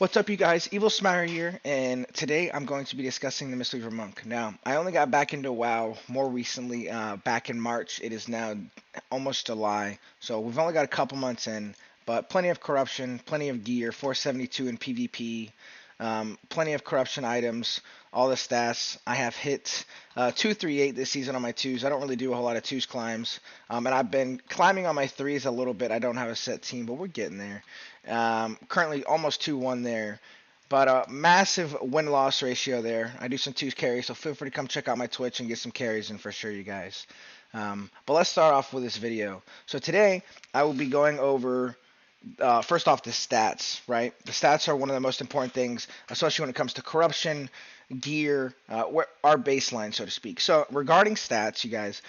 What's up, you guys? Evil Smatter here, and today I'm going to be discussing the Mistweaver Monk. Now, I only got back into WoW more recently, back in March. It is now almost July, so we've only got a couple months in, but plenty of corruption, plenty of gear, 472 in PvP, plenty of corruption items, all the stats. I have hit 238 this season on my twos. I don't really do a whole lot of twos climbs, and I've been climbing on my threes a little bit. I don't have a set team, but we're getting there. Currently almost 2-1 there. But a massive win-loss ratio there. I do some twos carries, so feel free to come check out my Twitch and get some carries in for sure, you guys. But let's start off with this video. So today, I will be going over, first off, the stats, right? The stats are one of the most important things, especially when it comes to corruption, gear, our baseline, so to speak. So regarding stats, you guys,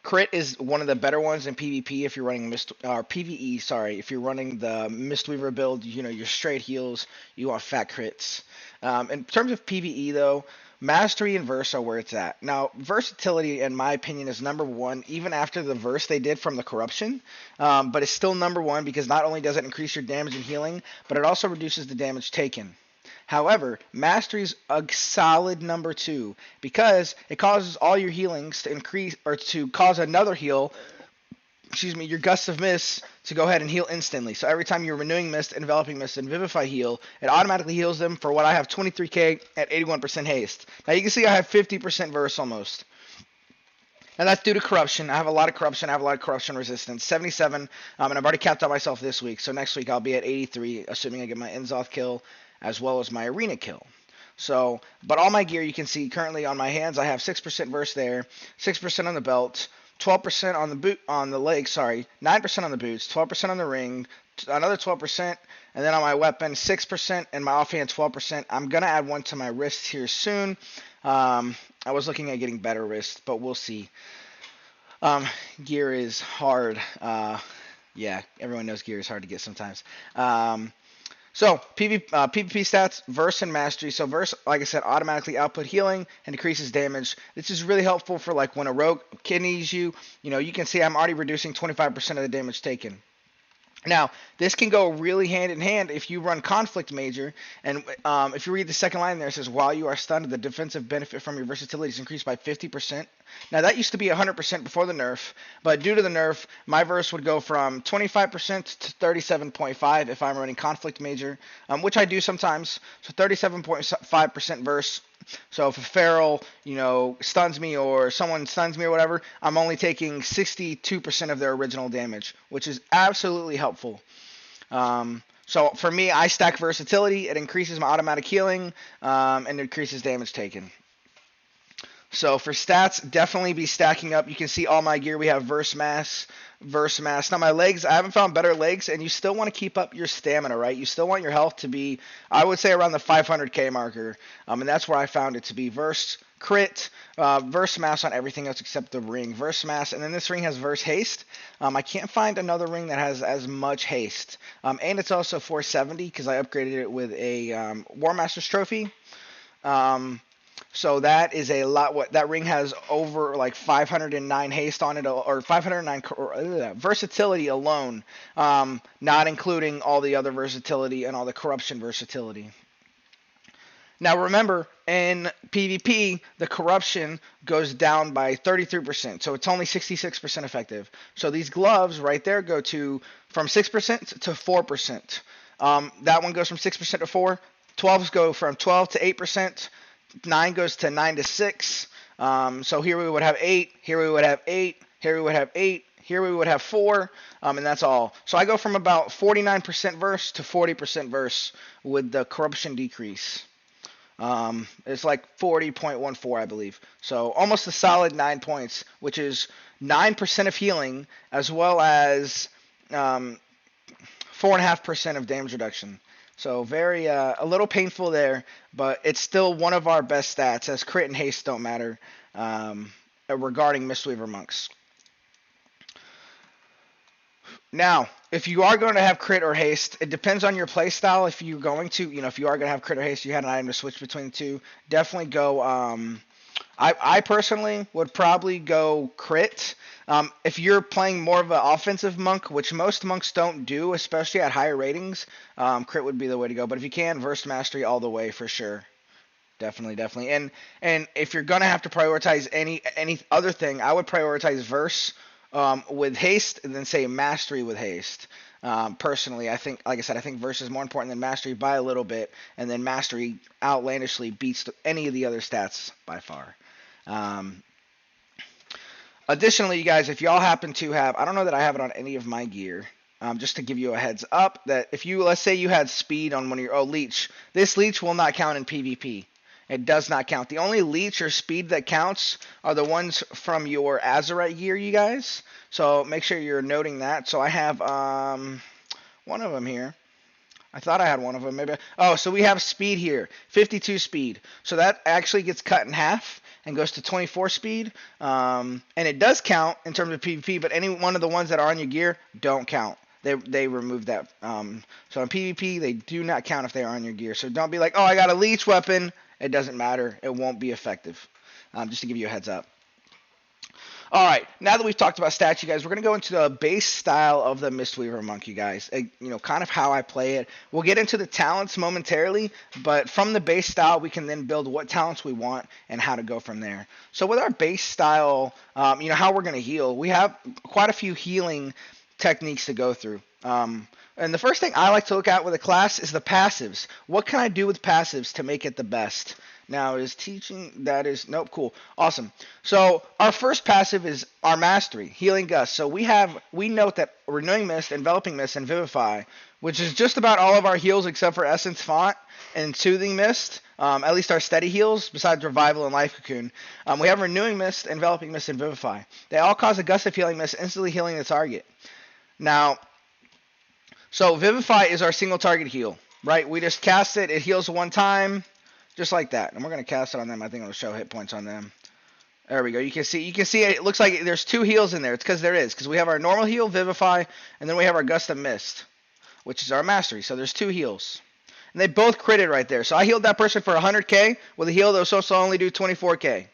crit is one of the better ones in PvP if you're running PvE, sorry, if you're running the Mistweaver build, you know, your straight heals, you want fat crits. In terms of PvE though, mastery and verse are where it's at. Now, versatility, in my opinion, is number one, even after the verse they did from the corruption, but it's still number one because not only does it increase your damage and healing, but it also reduces the damage taken. However, Mastery's a solid number two because it causes all your healings to increase or to cause another heal, your Gust of Mist to go ahead and heal instantly. So every time you're renewing Mist, enveloping Mist, and Vivify heal, it automatically heals them for what I have 23k at 81% haste. Now you can see I have 50% verse almost. And that's due to corruption. I have a lot of corruption. I have a lot of corruption resistance. 77, and I've already capped out myself this week. So next week I'll be at 83, assuming I get my Inzoth kill as well as my arena kill. So, but all my gear you can see currently on my hands, I have 6% verse there, 6% on the belt, 12% on the boot, on the legs, 9% on the boots, 12% on the ring, another 12%, and then on my weapon, 6%, and my offhand 12%. I'm going to add one to my wrist here soon. I was looking at getting better wrist, but we'll see. Gear is hard. Yeah, everyone knows gear is hard to get sometimes. So, PvP stats, verse and mastery. So verse, like I said, automatically output healing and decreases damage. This is really helpful for like when a rogue kidneys you. You know, you can see I'm already reducing 25% of the damage taken. Now, this can go really hand in hand if you run Conflict Major, and if you read the second line there, it says, while you are stunned, the defensive benefit from your versatility is increased by 50%. Now, that used to be 100% before the nerf, but due to the nerf, my verse would go from 25% to 37.5 if I'm running Conflict Major, which I do sometimes. So 37.5% verse. So if a feral, stuns me or someone stuns me or whatever, I'm only taking 62% of their original damage, which is absolutely helpful. So for me, I stack versatility. It increases my automatic healing, and it increases damage taken. So for stats, definitely be stacking up. You can see all my gear. We have verse mass. Now my legs, I haven't found better legs, and you still want to keep up your stamina, right? You still want your health to be, I would say, around the 500k marker, and that's where I found it to be. Verse crit, verse mass on everything else except the ring. Verse mass, and then this ring has verse haste. I can't find another ring that has as much haste, and it's also 470 because I upgraded it with a War Master's trophy. So that is a lot. What that ring has over like 509 haste on it, or 509 versatility alone, not including all the other versatility and all the corruption versatility. Now remember, in PvP, the corruption goes down by 33%, so it's only 66% effective. So these gloves right there go from 6% to 4%. That one goes from 6% to 4. 12s go from 12 to 8%. 9 goes to 9 to 6. So here we would have 8. Here we would have 8. Here we would have 8. Here we would have 4. And that's all. So I go from about 49% verse to 40% verse with the corruption decrease. It's like 40.14, I believe. So almost a solid 9 points, which is 9% of healing as well as 4.5% of damage reduction. So very, a little painful there, but it's still one of our best stats, as crit and haste don't matter regarding Mistweaver Monks. Now, if you are going to have crit or haste, it depends on your playstyle. If you're going to, if you are going to have crit or haste, you had an item to switch between the two, definitely go I personally would probably go crit. If you're playing more of an offensive monk, which most monks don't do, especially at higher ratings, crit would be the way to go. But if you can, verse mastery all the way for sure. Definitely, definitely. And if you're gonna have to prioritize any other thing, I would prioritize verse with haste, and then say mastery with haste. Personally, I think, like I said, I think verse is more important than mastery by a little bit, and then mastery outlandishly beats any of the other stats by far. Um, Additionally, you guys, if y'all happen to have, I don't know that I have it on any of my gear. Just to give you a heads up, that if you, let's say you had speed on one of your, leech. This leech will not count in PvP. It does not count. The only leech or speed that counts are the ones from your Azerite gear, you guys. So make sure you're noting that. So I have one of them here. I thought I had one of them. Maybe. Oh, so we have speed here, 52 speed. So that actually gets cut in half and goes to 24 speed. And it does count in terms of PvP, but any one of the ones that are on your gear don't count. They remove that. So in PvP, they do not count if they are on your gear. So don't be like, oh, I got a leech weapon. It doesn't matter. It won't be effective. Just to give you a heads up. All right, now that we've talked about stats, you guys, we're going to go into the base style of the Mistweaver Monk, you guys. Kind of how I play it. We'll get into the talents momentarily, but from the base style, we can then build what talents we want and how to go from there. So with our base style, how we're going to heal, we have quite a few healing techniques to go through. And the first thing I like to look at with a class is the passives. What can I do with passives to make it the best? Now, is teaching, that is, nope, cool, awesome. So our first passive is our mastery, Healing Gust. So we note that Renewing Mist, Enveloping Mist, and Vivify, which is just about all of our heals except for Essence Font and Soothing Mist, at least our steady heals, besides Revival and Life Cocoon. We have Renewing Mist, Enveloping Mist, and Vivify. They all cause a Gust of Healing Mist, instantly healing the target. Now, so Vivify is our single target heal, right? We just cast it, it heals one time, just like that. And we're going to cast it on them. I think it'll show hit points on them. There we go. You can see it looks like there's two heals in there. It's because there is. Because we have our normal heal, Vivify, and then we have our Gust of Mist, which is our mastery. So there's two heals. And they both critted right there. So I healed that person for 100k with a heal that was supposed to only do 24k.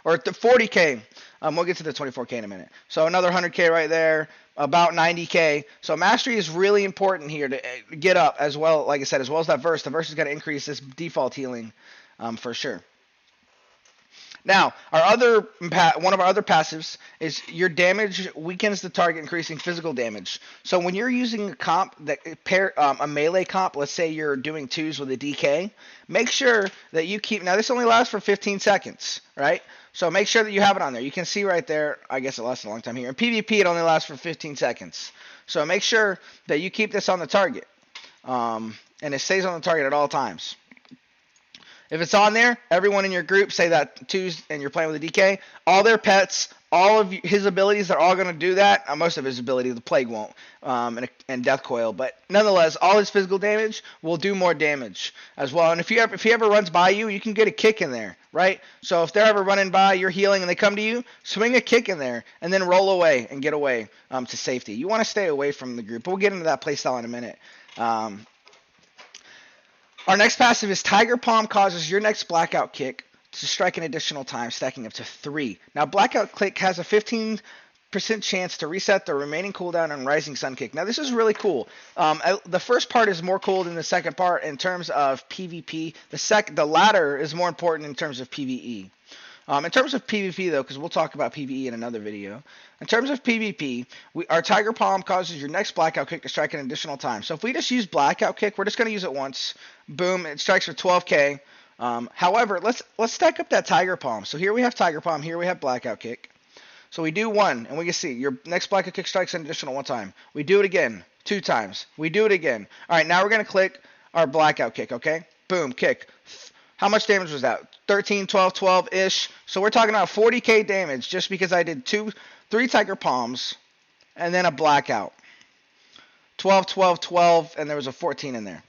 Or 40k. We'll get to the 24k in a minute. So another 100k right there. About 90k. So mastery is really important here to get up as well, like I said, as well as that verse. The verse is going to increase this default healing for sure. Now, one of our other passives is your damage weakens the target, increasing physical damage. So when you're using a comp a melee comp, let's say you're doing 2s with a DK, make sure that you keep. Now this only lasts for 15 seconds, right? So make sure that you have it on there. You can see right there. I guess it lasts a long time here. In PvP, it only lasts for 15 seconds. So make sure that you keep this on the target, and it stays on the target at all times. If it's on there, everyone in your group, say that 2s and you're playing with a DK, all their pets, all of his abilities, they're all going to do that. Most of his abilities, the Plague won't, and Death Coil. But nonetheless, all his physical damage will do more damage as well. And if he ever runs by you, you can get a kick in there, right? So if they're ever running by, you're healing, and they come to you, swing a kick in there, and then roll away and get away to safety. You want to stay away from the group. We'll get into that playstyle in a minute. Our next passive is Tiger Palm causes your next blackout kick to strike an additional time, stacking up to 3. Now, blackout kick has a 15% chance to reset the remaining cooldown on Rising Sun kick. Now, this is really cool. The first part is more cool than the second part in terms of PvP. The latter is more important in terms of PvE. In terms of PvP, though, because we'll talk about PvE in another video. In terms of PvP, our Tiger Palm causes your next Blackout Kick to strike an additional time. So if we just use Blackout Kick, we're just going to use it once. Boom, it strikes for 12k. However, let's stack up that Tiger Palm. So here we have Tiger Palm, here we have Blackout Kick. So we do 1, and we can see your next Blackout Kick strikes an additional 1 time. We do it again, 2 times. We do it again. All right, now we're going to click our Blackout Kick, okay? Boom, kick. How much damage was that? 13, 12, 12-ish. So we're talking about 40k damage just because I did 3 Tiger Palms and then a Blackout. 12, 12, 12, and there was a 14 in there.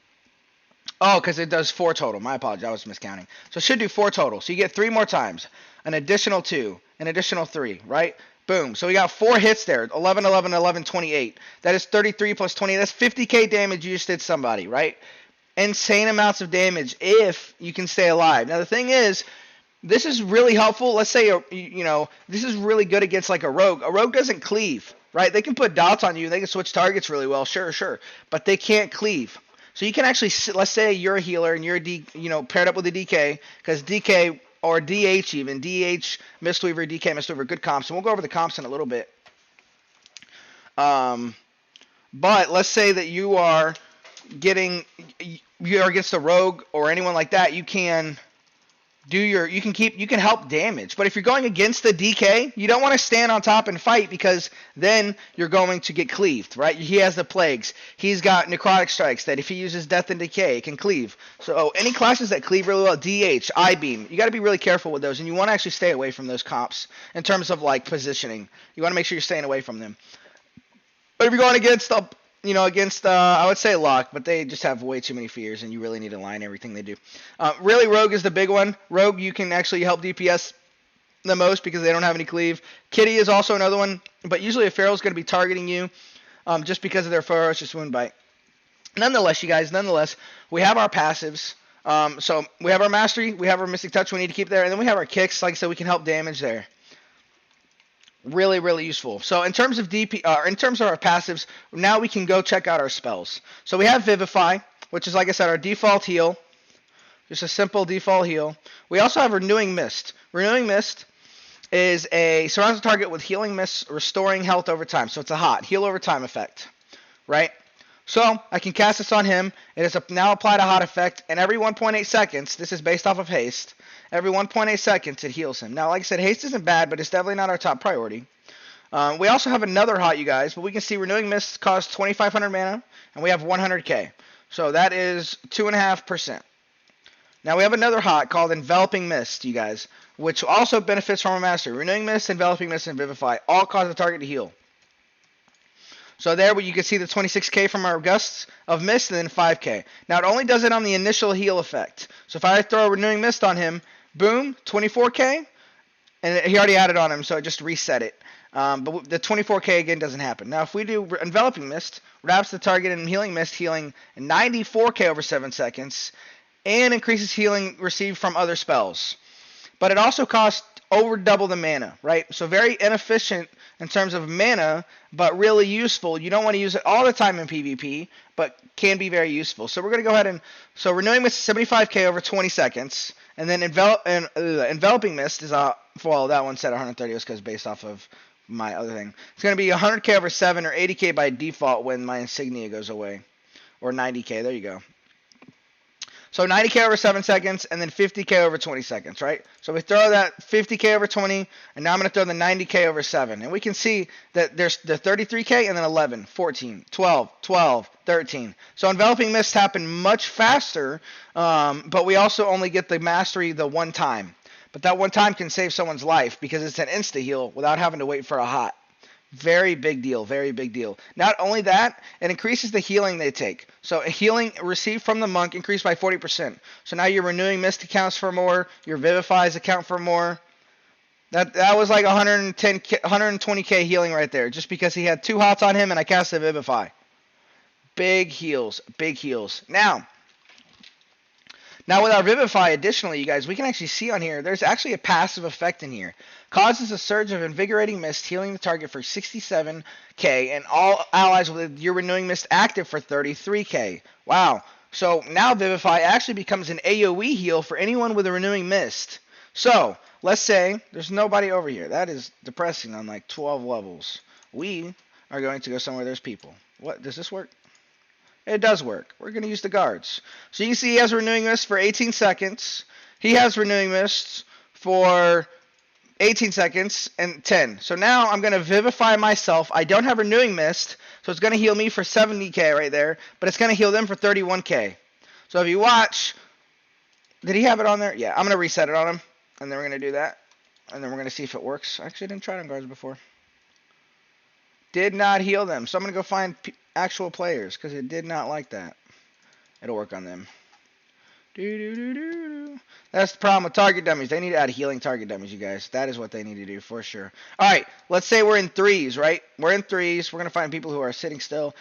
Oh, because it does 4 total. My apologies, I was miscounting. So it should do 4 total. So you get 3 more times. An additional 2, an additional 3, right? Boom. So we got 4 hits there. 11, 11, 11, 28. That is 33 plus 20. That's 50k damage you just did somebody, right? Insane amounts of damage if you can stay alive. Now the thing is, This is really helpful. Let's say, this is really good against like a rogue. A rogue doesn't cleave, right? They can put dots on you. They can switch targets really well, sure. But they can't cleave. So you can actually, let's say you're a healer and you're paired up with a DK, because DK or DH even, DH, Mistweaver, DK, Mistweaver, good comps. And we'll go over the comps in a little bit. But let's say that you're against a rogue or anyone like that, you can help damage. But if you're going against the DK, you don't want to stand on top and fight, because then you're going to get cleaved, right? He has the plagues. He's got necrotic strikes that if he uses death and decay, it can cleave. So any classes that cleave really well, DH, I-beam, you got to be really careful with those, and you want to actually stay away from those comps in terms of like positioning. You want to make sure you're staying away from them. But if you're going against I would say Lock, but they just have way too many fears, and you really need to line everything they do. Really, Rogue is the big one. Rogue, you can actually help DPS the most because they don't have any cleave. Kitty is also another one, but usually a Pharaoh is going to be targeting you just because of their ferocious wound bite. Nonetheless, you guys, we have our passives. So we have our Mastery, we have our Mystic Touch we need to keep there, and then we have our kicks, like I said, we can help damage there. Really, really useful. So in terms of in terms of our passives, now we can go check out our spells. So we have Vivify, which is, like I said, our default heal. Just a simple default heal. We also have Renewing Mist. Renewing Mist is surrounds the target with healing mist, restoring health over time. So it's a hot heal over time effect, right? So I can cast this on him. It is now applied a hot effect, and every 1.8 seconds, this is based off of haste, every 1.8 seconds it heals him. Now, like I said, haste isn't bad, but it's definitely not our top priority. We also have another hot, you guys, but we can see Renewing Mist costs 2,500 mana, and we have 100k. So that is 2.5%. Now we have another hot called Enveloping Mist, you guys, which also benefits from a master. Renewing Mist, Enveloping Mist, and Vivify all cause the target to heal. So there you can see the 26k from our gusts of mist, and then 5k. Now it only does it on the initial heal effect. So if I throw a Renewing Mist on him, boom, 24k, and he already added on him, so it just reset it. But the 24k again doesn't happen. Now if we do Enveloping Mist, wraps the target in Healing Mist, healing 94k over 7 seconds, and increases healing received from other spells. But it also costs over double the mana, right? So very inefficient in terms of mana, but really useful. You don't want to use it all the time in PvP, but can be very useful. So we're going to go ahead and... So Renewing Mist is 75k over 20 seconds. And then Enveloping Mist is... well, that one said 130 was because based off of my other thing. It's going to be 100k over 7 or 80k by default when my insignia goes away. Or 90k, there you go. So 90k over 7 seconds, and then 50k over 20 seconds, right? So we throw that 50k over 20, and now I'm going to throw the 90k over 7. And we can see that there's the 33k, and then 11, 14, 12, 12, 13. So Enveloping Mist happen much faster, but we also only get the Mastery the one time. But that one time can save someone's life, because it's an insta-heal without having to wait for a hot. Very big deal, very big deal. Not only that, it increases the healing they take. So healing received from the monk increased by 40%. So now your Renewing Mist accounts for more, your Vivifies account for more. That was like 120k healing right there, just because he had 2 hots on him and I cast a Vivify. Big heals, big heals. Now with our Vivify, additionally, you guys, we can actually see on here, there's actually a passive effect in here. Causes a surge of Invigorating Mist, healing the target for 67k, and all allies with your Renewing Mist active for 33k. Wow. So now Vivify actually becomes an AoE heal for anyone with a Renewing Mist. So, let's say there's nobody over here. That is depressing on like 12 levels. We are going to go somewhere there's people. What? Does this work? It does work. We're going to use the guards. So you can see he has Renewing Mist for 18 seconds. He has Renewing Mist for 18 seconds and 10. So now I'm going to Vivify myself. I don't have Renewing Mist, so it's going to heal me for 70k right there, but it's going to heal them for 31k. So if you watch, did he have it on there? Yeah, I'm going to reset it on him, and then we're going to do that, and then we're going to see if it works. Actually, I didn't try it on guards before. Did not heal them, so I'm going to go find actual players, because it did not like that. It'll work on them. That's the problem with target dummies. They need to add healing target dummies, you guys. That is what they need to do for sure. Alright, let's say we're in 3s, right? We're in 3s. We're going to find people who are sitting still.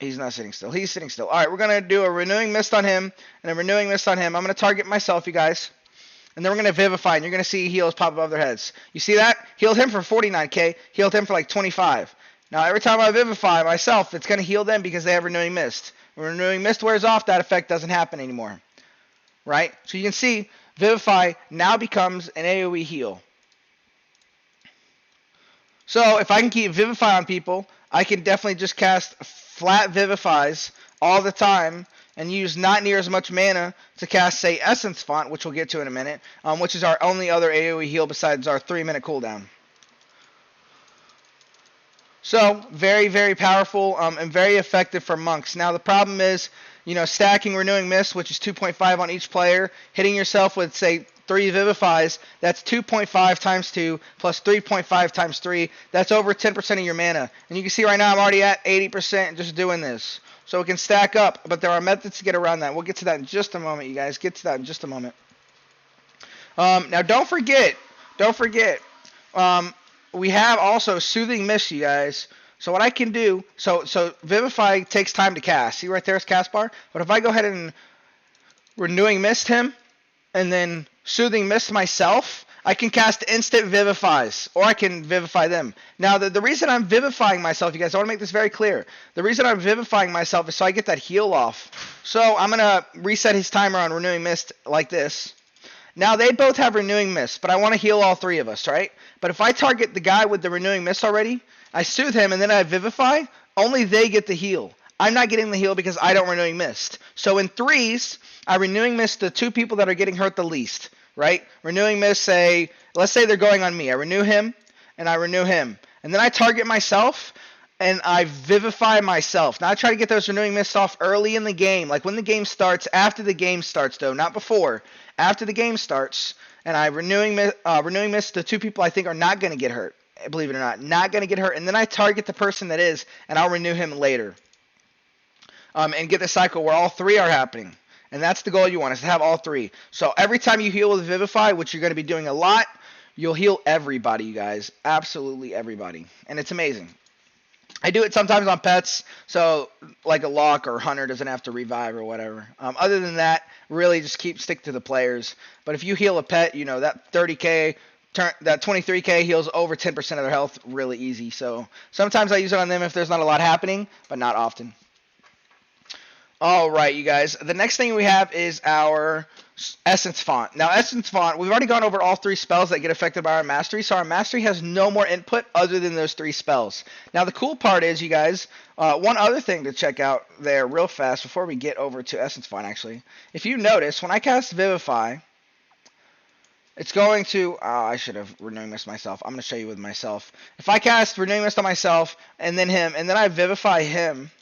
He's not sitting still. He's sitting still. Alright, we're going to do a Renewing Mist on him and a Renewing Mist on him. I'm going to target myself, you guys. And then we're going to Vivify, and you're going to see heals pop above their heads. You see that? Healed him for 49k, healed him for like 25. Now, every time I Vivify myself, it's going to heal them because they have Renewing Mist. When Renewing Mist wears off, that effect doesn't happen anymore. Right? So you can see Vivify now becomes an AoE heal. So if I can keep Vivify on people, I can definitely just cast flat Vivifies all the time and use not near as much mana to cast, say, Essence Font, which we'll get to in a minute, which is our only other AoE heal besides our 3-minute cooldown. So, very, very powerful and very effective for monks. Now, the problem is, stacking Renewing Mist, which is 2.5 on each player, hitting yourself with, say, 3 Vivifies, that's 2.5 times 2 plus 3.5 times 3. That's over 10% of your mana. And you can see right now I'm already at 80% just doing this. So it can stack up, but there are methods to get around that. We'll get to that in just a moment, you guys. Get to that in just a moment. Now, don't forget, we have also Soothing Mist, you guys. So what I can do, so Vivify takes time to cast. See right there is cast bar? But if I go ahead and Renewing Mist him, and then Soothing Mist myself, I can cast instant Vivifies, or I can Vivify them. Now, the reason I'm Vivifying myself, you guys, I want to make this very clear. The reason I'm Vivifying myself is so I get that heal off. So I'm going to reset his timer on Renewing Mist like this. Now, they both have Renewing Mist, but I want to heal all 3 of us, right? But if I target the guy with the Renewing Mist already, I Soothe him, and then I Vivify, only they get the heal. I'm not getting the heal because I don't Renewing Mist. So in 3s, I Renewing Mist the 2 people that are getting hurt the least, right? Renewing Mist, let's say they're going on me. I renew him, and I renew him. And then I target myself, and I Vivify myself. Now I try to get those Renewing Mists off early in the game, like when the game starts, after the game starts though, not before. After the game starts, and I Renewing Mist the 2 people I think are not going to get hurt, believe it or not going to get hurt. And then I target the person that is, and I'll renew him later. And get the cycle where all 3 are happening. And that's the goal you want, is to have all 3. So every time you heal with Vivify, which you're going to be doing a lot, you'll heal everybody, you guys. Absolutely everybody. And it's amazing. I do it sometimes on pets, so like a Lock or Hunter doesn't have to revive or whatever. Other than that, really just stick to the players. But if you heal a pet, that 30k, that 23k heals over 10% of their health really easy. So sometimes I use it on them if there's not a lot happening, but not often. All right, you guys. The next thing we have is our Essence Font. Now, Essence Font, we've already gone over all 3 spells that get affected by our Mastery, so our Mastery has no more input other than those 3 spells. Now, the cool part is, you guys, one other thing to check out there real fast before we get over to Essence Font, actually. If you notice, when I cast Vivify, it's going to, I should have Renewing Mist myself. I'm going to show you with myself. If I cast Renewing Mist on myself, and then him, and then I Vivify him,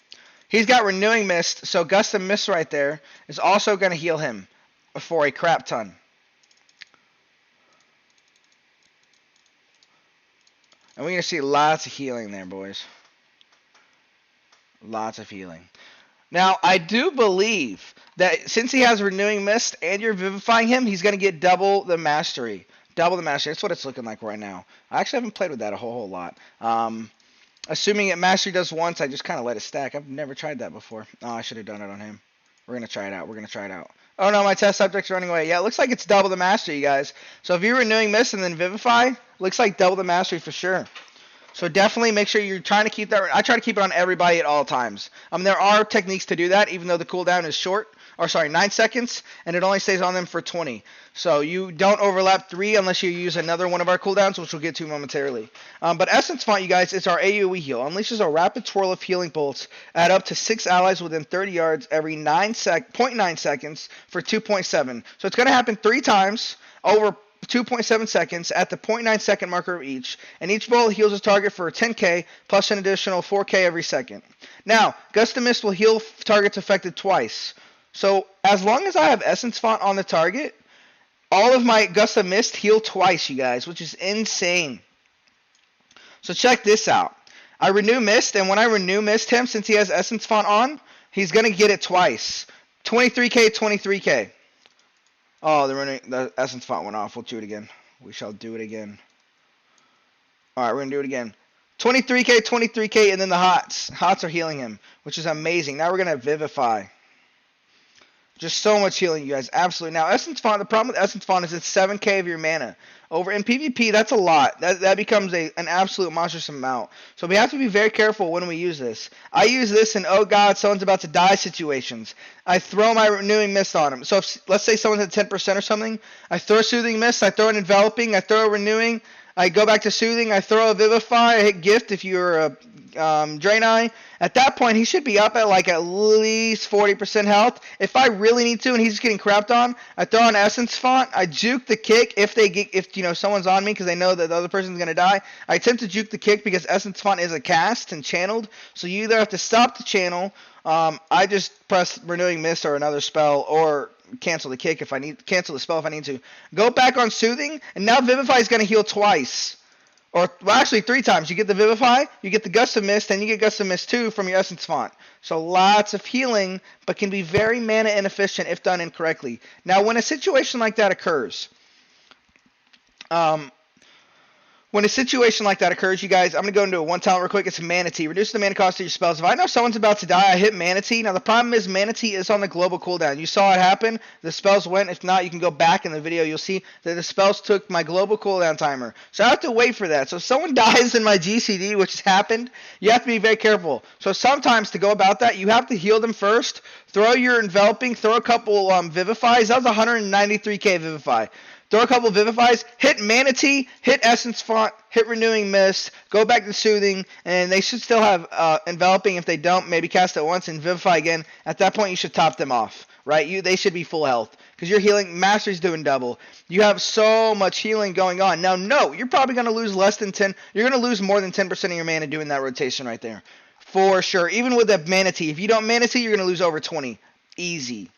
he's got Renewing Mist, so Gust of Mist right there is also going to heal him for a crap ton. And we're going to see lots of healing there, boys. Lots of healing. Now, I do believe that since he has Renewing Mist and you're Vivifying him, he's going to get double the Mastery. Double the Mastery. That's what it's looking like right now. I actually haven't played with that a whole lot. Assuming it Mastery does once, I just kind of let it stack. I've never tried that before. Oh, I should have done it on him. We're going to try it out. Oh, no, my test subject's running away. Yeah, it looks like it's double the Mastery, you guys. So if you're Renewing Mist and then Vivify, looks like double the Mastery for sure. So definitely make sure you're trying to keep that. I try to keep it on everybody at all times. There are techniques to do that, even though the cooldown is 9 seconds, and it only stays on them for 20. So you don't overlap 3 unless you use another one of our cooldowns, which we'll get to momentarily. But Essence Font, you guys, it's our AoE heal. Unleashes a rapid twirl of healing bolts at up to 6 allies within 30 yards every 0.9 seconds for 2.7. So it's going to happen 3 times over 2.7 seconds at the 0.9 second marker of each, and each bolt heals its target for 10k plus an additional 4k every second. Now, Gust of Mist will heal targets affected twice. So as long as I have Essence Font on the target, all of my Gust of Mist heal twice, you guys, which is insane. So check this out. I Renew Mist, and when I Renew Mist him, since he has Essence Font on, he's going to get it twice. 23k, 23k. Oh, the Essence Font went off. We'll do it again. We shall do it again. Alright, we're going to do it again. 23k, 23k, and then the Hots. Hots are healing him, which is amazing. Now we're going to Vivify. Just so much healing, you guys. Absolutely. Now, Essence Font, the problem with Essence Font is it's 7k of your mana. Over in PvP, that's a lot. That becomes an absolute monstrous amount. So we have to be very careful when we use this. I use this in, oh god, someone's about to die situations. I throw my Renewing Mist on them. So if, let's say someone's at 10% or something, I throw Soothing Mist, I throw an Enveloping, I throw a Renewing, I go back to Soothing, I throw a Vivify, I hit Gift if you're a Draenei. At that point, he should be up at like at least 40% health. If I really need to and he's just getting crapped on, I throw an Essence Font, I juke the kick if someone's on me because they know that the other person's going to die. I attempt to juke the kick because Essence Font is a cast and channeled, so you either have to stop the channel, I just press Renewing Mist or another spell, or cancel the kick if I need, cancel the spell if I need to. Go back on Soothing, and now Vivify is going to heal twice. Or, well, actually 3 times. You get the Vivify, you get the Gust of Mist, and you get Gust of Mist too from your Essence Font. So lots of healing, but can be very mana inefficient if done incorrectly. Now, when a situation like that occurs, you guys, I'm going to go into a one talent real quick. It's Mana Tea. Reduce the mana cost of your spells. If I know someone's about to die, I hit Mana Tea. Now, the problem is Mana Tea is on the global cooldown. You saw it happen. The spells went. If not, you can go back in the video. You'll see that the spells took my global cooldown timer. So I have to wait for that. So if someone dies in my GCD, which has happened, you have to be very careful. So sometimes to go about that, you have to heal them first. Throw your Enveloping. Throw a couple Vivifies. That was 193k Vivify. Throw a couple Vivifies, hit Mana Tea, hit Essence Font, hit Renewing Mist, go back to Soothing, and they should still have Enveloping. If they don't, maybe cast it once and Vivify again. At that point, you should top them off, right? They should be full health because you're healing. Master's doing double. You have so much healing going on. Now, no, you're probably going to lose less than 10. You're going to lose more than 10% of your mana doing that rotation right there, for sure. Even with the Mana Tea, if you don't Mana Tea, you're going to lose over 20. Easy.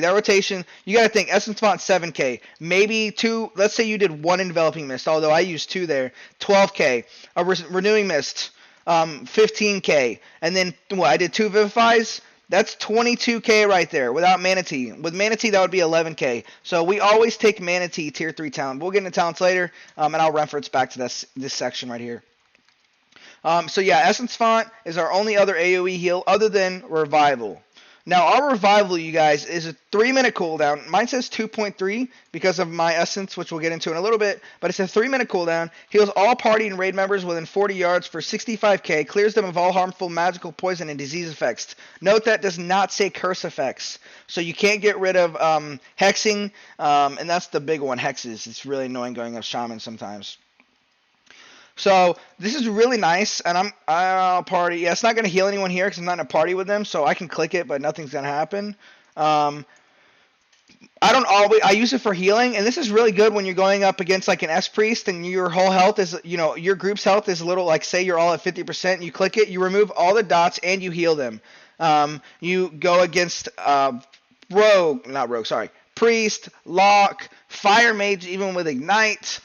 That rotation, you got to think, Essence Font 7k, maybe 2, let's say you did 1 Enveloping Mist, although I used 2 there, 12k, a Renewing Mist, 15k, and then, I did 2 Vivifies, that's 22k right there, without Mana Tea. With Mana Tea, that would be 11k, so we always take Mana Tea, Tier 3 talent. We'll get into talents later, and I'll reference back to this section right here. So yeah, Essence Font is our only other AoE heal other than Revival. Now, our Revival, you guys, is a 3-minute cooldown. Mine says 2.3 because of my Essence, which we'll get into in a little bit. But it's a 3-minute cooldown. Heals all party and raid members within 40 yards for 65k. Clears them of all harmful magical poison and disease effects. Note that does not say curse effects. So you can't get rid of hexing. And that's the big one, hexes. It's really annoying going up shaman sometimes. So this is really nice, and I'll party. Yeah, it's not going to heal anyone here because I'm not in a party with them, so I can click it, but nothing's going to happen. I use it for healing, and this is really good when you're going up against like an S-Priest and your whole health is, your group's health is a little, like say you're all at 50%, you click it, you remove all the dots, and you heal them. You go against Priest, Lock, Fire Mage, even with Ignite.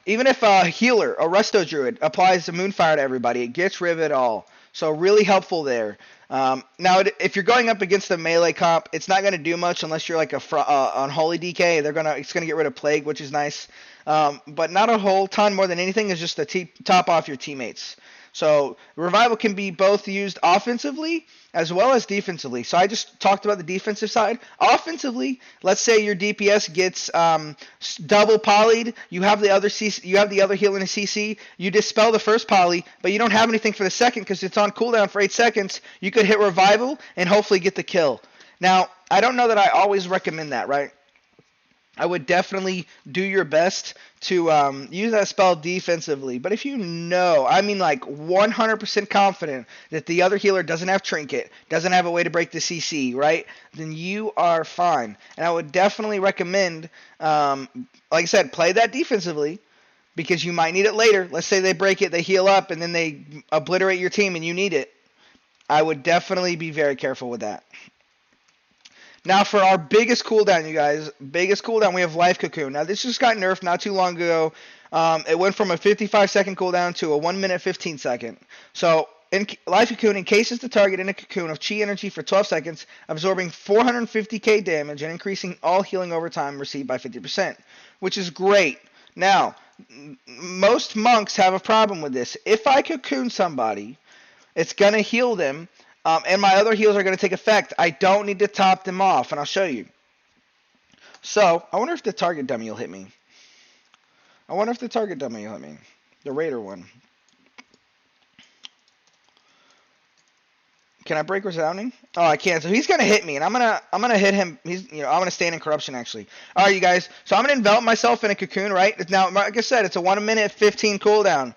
Even if a healer, a Resto Druid, applies the Moonfire to everybody, it gets rid of it all. So really helpful there. Now, if you're going up against the melee comp, it's not going to do much unless you're like Unholy DK. It's gonna get rid of Plague, which is nice. But not a whole ton more than anything. Is just to top off your teammates. So Revival can be both used offensively as well as defensively. So I just talked about the defensive side. Offensively, let's say your DPS gets double polyed. You have the other healer in a CC. You dispel the first poly, but you don't have anything for the second because it's on cooldown for 8 seconds. You could hit Revival and hopefully get the kill. Now, I don't know that I always recommend that, right? I would definitely do your best to use that spell defensively. But if you know, I mean like 100% confident that the other healer doesn't have Trinket, doesn't have a way to break the CC, right? Then you are fine. And I would definitely recommend, like I said, play that defensively because you might need it later. Let's say they break it, they heal up, and then they obliterate your team and you need it. I would definitely be very careful with that. Now for our biggest cooldown, you guys, we have Life Cocoon. Now this just got nerfed not too long ago. It went from a 55-second cooldown to a 1 minute 15 second. So in Life Cocoon encases the target in a cocoon of chi energy for 12 seconds, absorbing 450k damage and increasing all healing over time received by 50%, which is great. Now, most monks have a problem with this. If I cocoon somebody, it's going to heal them And my other heals are going to take effect. I don't need to top them off, and I'll show you. So, I wonder if the target dummy will hit me. The Raider one. Can I break resounding? Oh, I can't. So he's gonna hit me, and I'm gonna hit him. I'm gonna stand in corruption actually. All right, you guys. So I'm gonna envelop myself in a cocoon, right? Now, like I said, it's a 1 minute 15 cooldown.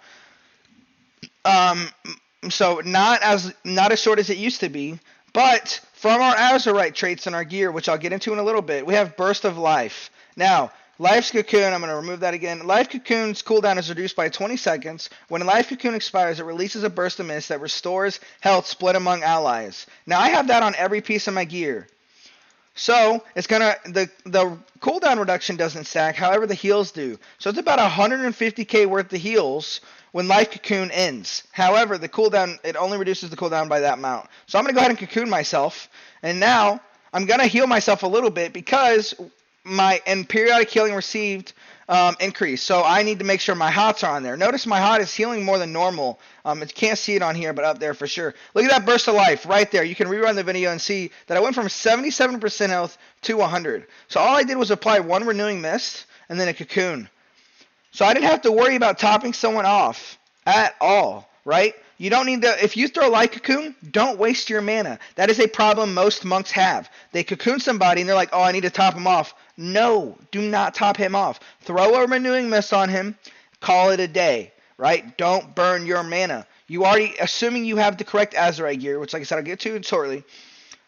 So not as short as it used to be, but from our Azerite traits in our gear, which I'll get into in a little bit, we have Burst of Life. Now, Life's Cocoon, I'm going to remove that again. Life Cocoon's cooldown is reduced by 20 seconds. When a Life Cocoon expires, it releases a burst of mist that restores health split among allies. Now, I have that on every piece of my gear. So, it's going to, the cooldown reduction doesn't stack, however the heals do. So, it's about 150k worth of heals when Life Cocoon ends. However, the cooldown, it only reduces the cooldown by that amount. So, I'm going to go ahead and cocoon myself. And now, I'm going to heal myself a little bit because my periodic healing received increase. So I need to make sure my HOTs are on there. Notice my HOT is healing more than normal. You can't see it on here, but up there for sure. Look at that burst of life right there. You can rerun the video and see that I went from 77% health to 100. So all I did was apply one renewing mist and then a cocoon. So I didn't have to worry about topping someone off at all, right? You don't need to, if you throw Light Cocoon, don't waste your mana. That is a problem most monks have. They cocoon somebody and they're like, oh, I need to top him off. No, do not top him off. Throw a renewing mist on him, call it a day, right? Don't burn your mana. You already, assuming you have the correct Azerite gear, which like I said, I'll get to shortly,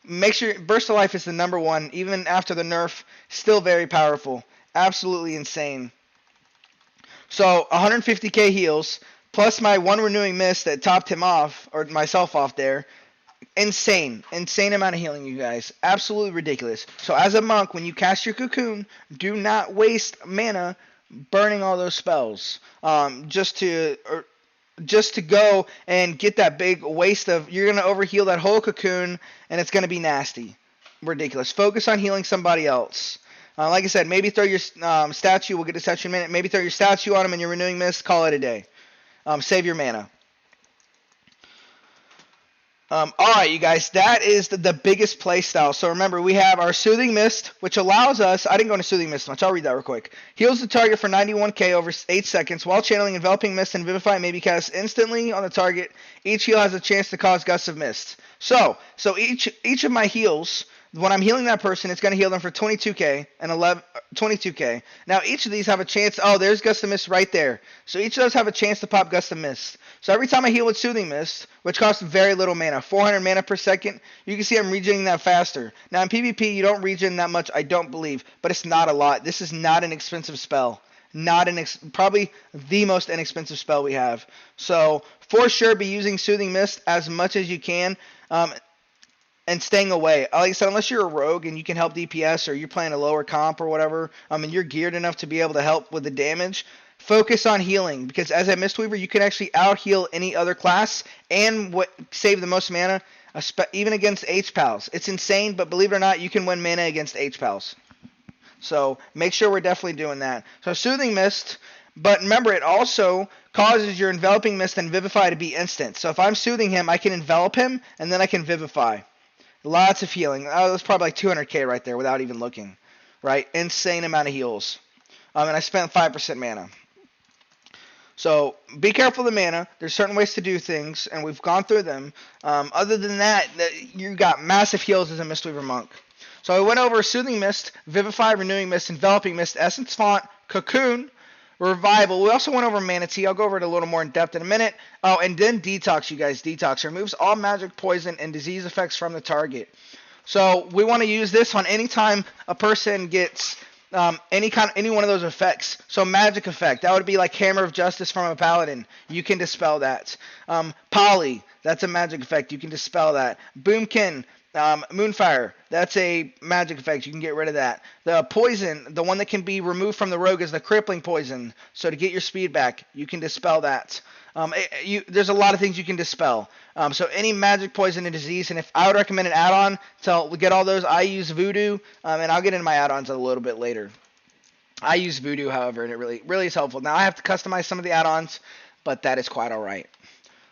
make sure Burst of Life is the number one, even after the nerf, still very powerful. Absolutely insane. So 150k heals, plus my one renewing mist that topped him off, or myself off there. Insane amount of healing, you guys. Absolutely ridiculous. So as a monk, when you cast your cocoon, do not waste mana burning all those spells. Just to go and get that big waste of, you're gonna overheal that whole cocoon, and it's gonna be nasty, ridiculous. Focus on healing somebody else. Like I said, maybe throw your statue. We'll get to statue in a minute. Maybe throw your statue on him and your renewing mist. Call it a day. Save your mana. Alright, you guys, that is the biggest play style. So remember, we have our Soothing Mist, which allows us, I didn't go into Soothing Mist much, I'll read that real quick. Heals the target for 91k over 8 seconds. While channeling Enveloping Mist and Vivify may be cast instantly on the target. Each heal has a chance to cause gusts of mist. So each of my heals, when I'm healing that person, it's going to heal them for 22k and 22k. Now, each of these have a chance. Oh, there's Gust of Mist right there. So each of those have a chance to pop Gust of Mist. So every time I heal with Soothing Mist, which costs very little mana, 400 mana per second, you can see I'm regening that faster. Now, in PvP, you don't regen that much, I don't believe, but it's not a lot. This is not an expensive spell. Probably the most inexpensive spell we have. So, for sure, be using Soothing Mist as much as you can. And staying away. Like I said, unless you're a rogue and you can help DPS or you're playing a lower comp or whatever, and you're geared enough to be able to help with the damage, focus on healing. Because as a Mistweaver, you can actually out-heal any other class and save the most mana, even against H-Pals. It's insane, but believe it or not, you can win mana against H-Pals. So make sure we're definitely doing that. So Soothing Mist, but remember, it also causes your Enveloping Mist and Vivify to be instant. So if I'm soothing him, I can envelop him, and then I can Vivify. Lots of healing. That's probably like 200k right there without even looking. Right? Insane amount of heals. And I spent 5% mana. So be careful of the mana. There's certain ways to do things, and we've gone through them. Other than that, you got massive heals as a Mistweaver Monk. So I went over Soothing Mist, Vivify, Renewing Mist, Enveloping Mist, Essence Font, Cocoon, Revival. We also went over Mana Tea. I'll go over it a little more in depth in a minute. Oh, and then Detox, you guys. Detox removes all magic, poison, and disease effects from the target. So we want to use this on any time a person gets any one of those effects. So magic effect, that would be like Hammer of Justice from a Paladin. You can dispel that. Poly, that's a magic effect. You can dispel that. Boomkin, Moonfire, that's a magic effect. You can get rid of that. The poison, the one that can be removed from the rogue, is the crippling poison. So to get your speed back, you can dispel that. There's a lot of things you can dispel. So any magic, poison, and disease. And if I would recommend an add-on to get all those, I use Voodoo, and I'll get into my add-ons a little bit later. I use Voodoo, however, and it really is helpful. Now I have to customize some of the add-ons, but that is quite all right.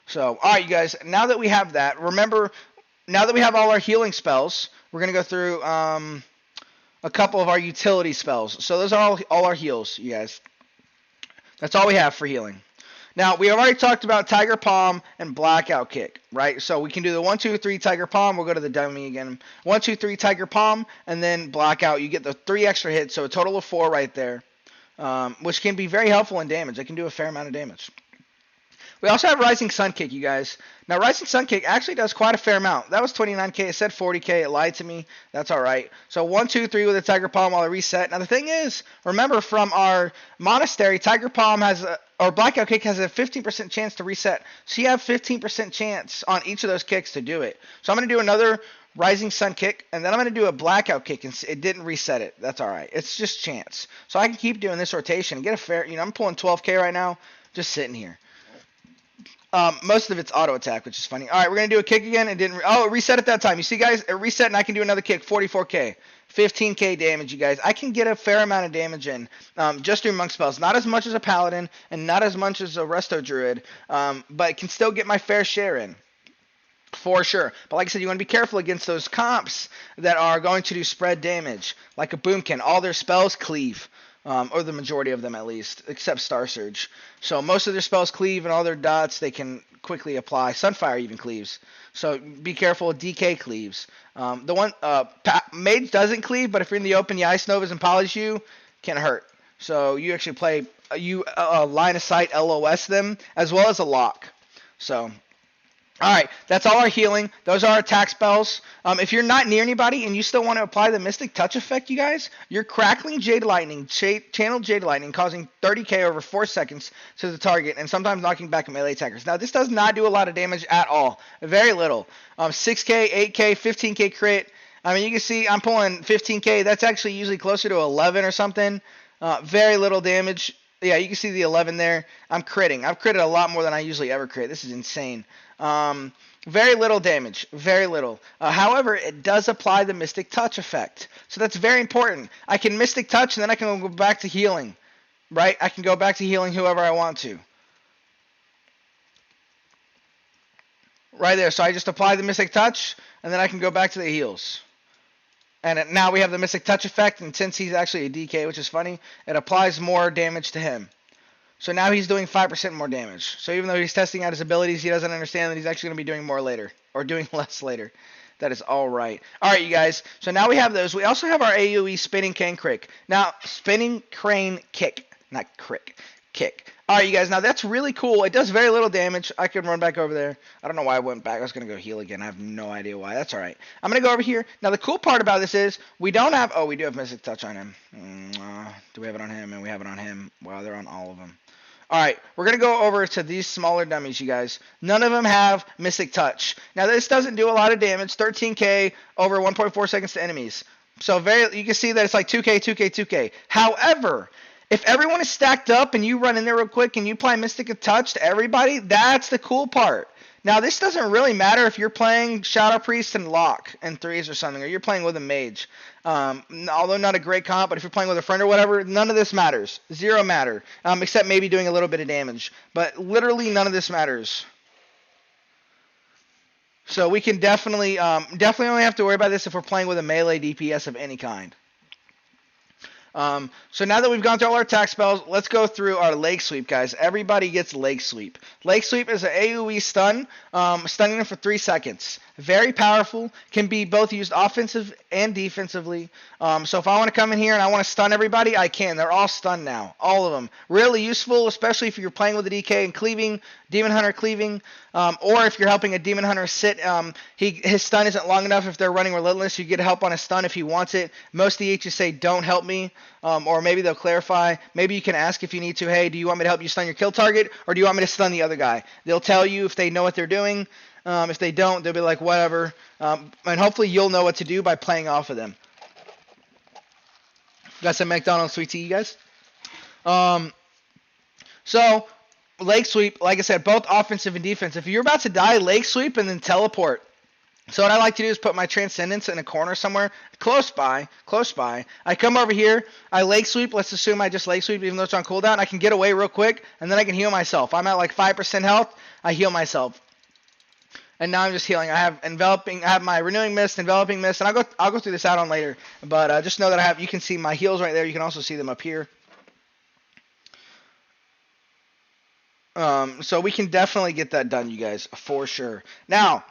So, all right, you guys. Now that we have that, remember, now that we have all our healing spells, we're going to go through a couple of our utility spells. So those are all our heals, you guys. That's all we have for healing. Now, we have already talked about Tiger Palm and Blackout Kick, right? So we can do the 1, 2, 3 Tiger Palm. We'll go to the dummy again. 1, 2, 3 Tiger Palm, and then Blackout. You get the 3 extra hits, so a total of 4 right there, which can be very helpful in damage. It can do a fair amount of damage. We also have Rising Sun Kick, you guys. Now, Rising Sun Kick actually does quite a fair amount. That was 29k. It said 40k. It lied to me. That's all right. So 1, 2, 3 with a Tiger Palm while I reset. Now, the thing is, remember from our monastery, Tiger Palm or Blackout Kick has a 15% chance to reset. So you have 15% chance on each of those kicks to do it. So I'm going to do another Rising Sun Kick, and then I'm going to do a Blackout Kick, and it didn't reset it. That's all right. It's just chance. So I can keep doing this rotation and get a fair, I'm pulling 12k right now, just sitting here. Most of it's auto attack, which is funny. All right, we're going to do a kick again. It didn't. It reset at that time. You see, guys, it reset, and I can do another kick, 44k. 15k damage, you guys. I can get a fair amount of damage in just through monk spells. Not as much as a paladin and not as much as a resto druid, but can still get my fair share in. For sure. But like I said, you want to be careful against those comps that are going to do spread damage. Like a Boomkin. All their spells cleave. Or the majority of them at least, except Star Surge. So most of their spells cleave, and all their dots they can quickly apply. Sunfire even cleaves. So be careful. DK cleaves. The one Mage doesn't cleave, but if you're in the open, the Ice Novas and Polish you can hurt. So you actually play line of sight LOS them as well as a lock. So. Alright, that's all our healing. Those are our attack spells. If you're not near anybody and you still want to apply the Mystic Touch effect, you guys, you're crackling Jade Lightning, channel Jade Lightning, causing 30k over 4 seconds to the target, and sometimes knocking back melee attackers. Now, this does not do a lot of damage at all. Very little. 6k, 8k, 15k crit. I mean, you can see I'm pulling 15k. That's actually usually closer to 11 or something. Very little damage. Yeah, you can see the 11 there. I'm critting. I've critted a lot more than I usually ever crit. This is insane. Very little damage. Very little. However, it does apply the Mystic Touch effect. So that's very important. I can Mystic Touch and then I can go back to healing. Right? I can go back to healing whoever I want to. Right there. So I just apply the Mystic Touch and then I can go back to the heals. And now we have the Mystic Touch effect, and since he's actually a DK, which is funny, it applies more damage to him. So now he's doing 5% more damage. So even though he's testing out his abilities, he doesn't understand that he's actually going to be doing more later, or doing less later. That is all right. All right, you guys. So now we have those. We also have our AoE Spinning Crane Kick. Now, Spinning Crane Kick, not Crick, Kick. All right, you guys. Now, that's really cool. It does very little damage. I can run back over there. I don't know why I went back. I was going to go heal again. I have no idea why. That's all right. I'm going to go over here. Now, the cool part about this is we don't have... Oh, we do have Mystic Touch on him. Do we have it on him? And we have it on him. Wow, they're on all of them. All right, we're going to go over to these smaller dummies, you guys. None of them have Mystic Touch. Now, this doesn't do a lot of damage. 13k over 1.4 seconds to enemies. So you can see that it's like 2k, 2k, 2k. However... if everyone is stacked up and you run in there real quick and you apply Mystic Touch to everybody, that's the cool part. Now, this doesn't really matter if you're playing Shadow Priest and Lock and 3s or something, or you're playing with a Mage. Although not a great comp, but if you're playing with a friend or whatever, none of this matters. Zero matter, except maybe doing a little bit of damage. But literally none of this matters. So we can definitely only have to worry about this if we're playing with a melee DPS of any kind. So now that we've gone through all our attack spells, let's go through our Leg Sweep, guys. Everybody gets Leg Sweep. Leg Sweep is an AoE stun, stunning them for 3 seconds. Very powerful, can be both used offensive and defensively. So if I want to come in here and I want to stun everybody, I can. They're all stunned now, all of them. Really useful, especially if you're playing with a DK and cleaving, Demon Hunter cleaving, or if you're helping a Demon Hunter sit. His stun isn't long enough if they're running Relentless. You get help on his stun if he wants it. Most DHs say, don't help me, or maybe they'll clarify. Maybe you can ask if you need to, hey, do you want me to help you stun your kill target, or do you want me to stun the other guy? They'll tell you if they know what they're doing. If they don't, they'll be like, whatever. And hopefully you'll know what to do by playing off of them. Got some McDonald's sweet tea, you guys? So, Leg Sweep, like I said, both offensive and defensive. If you're about to die, Leg Sweep and then teleport. So what I like to do is put my Transcendence in a corner somewhere, close by. I come over here, I Leg Sweep. Let's assume I just Leg Sweep even though it's on cooldown. I can get away real quick, and then I can heal myself. I'm at like 5% health. I heal myself. And now I'm just healing. I have my renewing mist, enveloping mist, and I'll go through this add-on later. But just know that you can see my heals right there. You can also see them up here. So we can definitely get that done, you guys, for sure. Now,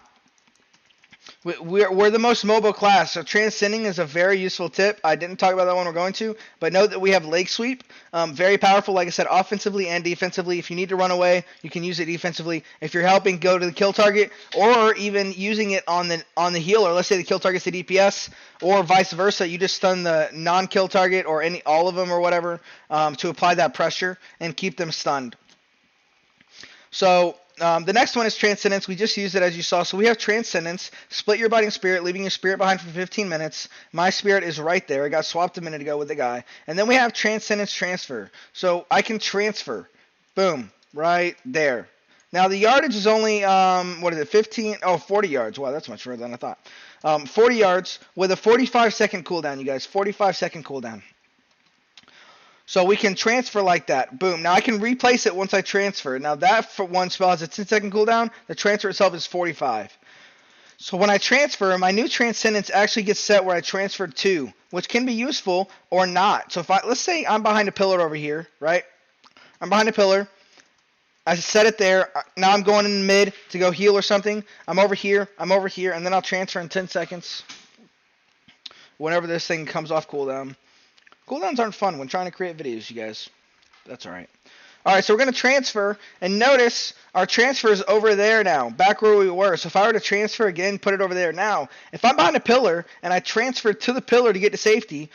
we're the most mobile class, so transcending is a very useful tip. I didn't talk about that one we're going to, but know that we have leg sweep. Very powerful, like I said, offensively and defensively. If you need to run away, you can use it defensively. If you're helping go to the kill target, or even using it on the healer, let's say the kill target's the DPS, or vice versa, you just stun the non-kill target or all of them or whatever to apply that pressure and keep them stunned. So the next one is Transcendence. We just used it as you saw. So we have Transcendence, split your body and spirit, leaving your spirit behind for 15 minutes. My spirit is right there. I got swapped a minute ago with the guy. And then we have Transcendence Transfer. So I can transfer. Boom. Right there. Now the yardage is only, 40 yards. Wow, that's much further than I thought. 40 yards with a 45-second cooldown, you guys. 45-second cooldown. So we can transfer like that. Boom. Now I can replace it once I transfer. Now that for one spell has a 10-second cooldown. The transfer itself is 45. So when I transfer, my new Transcendence actually gets set where I transferred to, which can be useful or not. So let's say I'm behind a pillar over here, right? I'm behind a pillar. I set it there. Now I'm going in mid to go heal or something. I'm over here, and then I'll transfer in 10 seconds. Whenever this thing comes off cooldown. Cooldowns aren't fun when trying to create videos, you guys. That's alright. Alright, so we're going to transfer, and notice our transfer is over there now, back where we were. So if I were to transfer again, put it over there. Now, if I'm behind a pillar, and I transfer to the pillar to get to safety,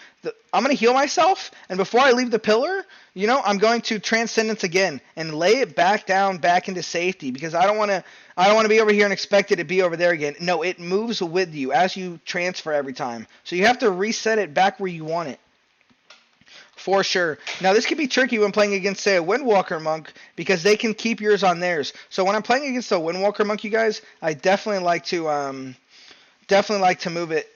I'm going to heal myself, and before I leave the pillar, I'm going to Transcendence again, and lay it back down, back into safety, because I don't want to be over here and expect it to be over there again. No, it moves with you as you transfer every time. So you have to reset it back where you want it. For sure. Now, this can be tricky when playing against, say, a Windwalker Monk, because they can keep yours on theirs. So when I'm playing against a Windwalker Monk, you guys, I definitely like to move it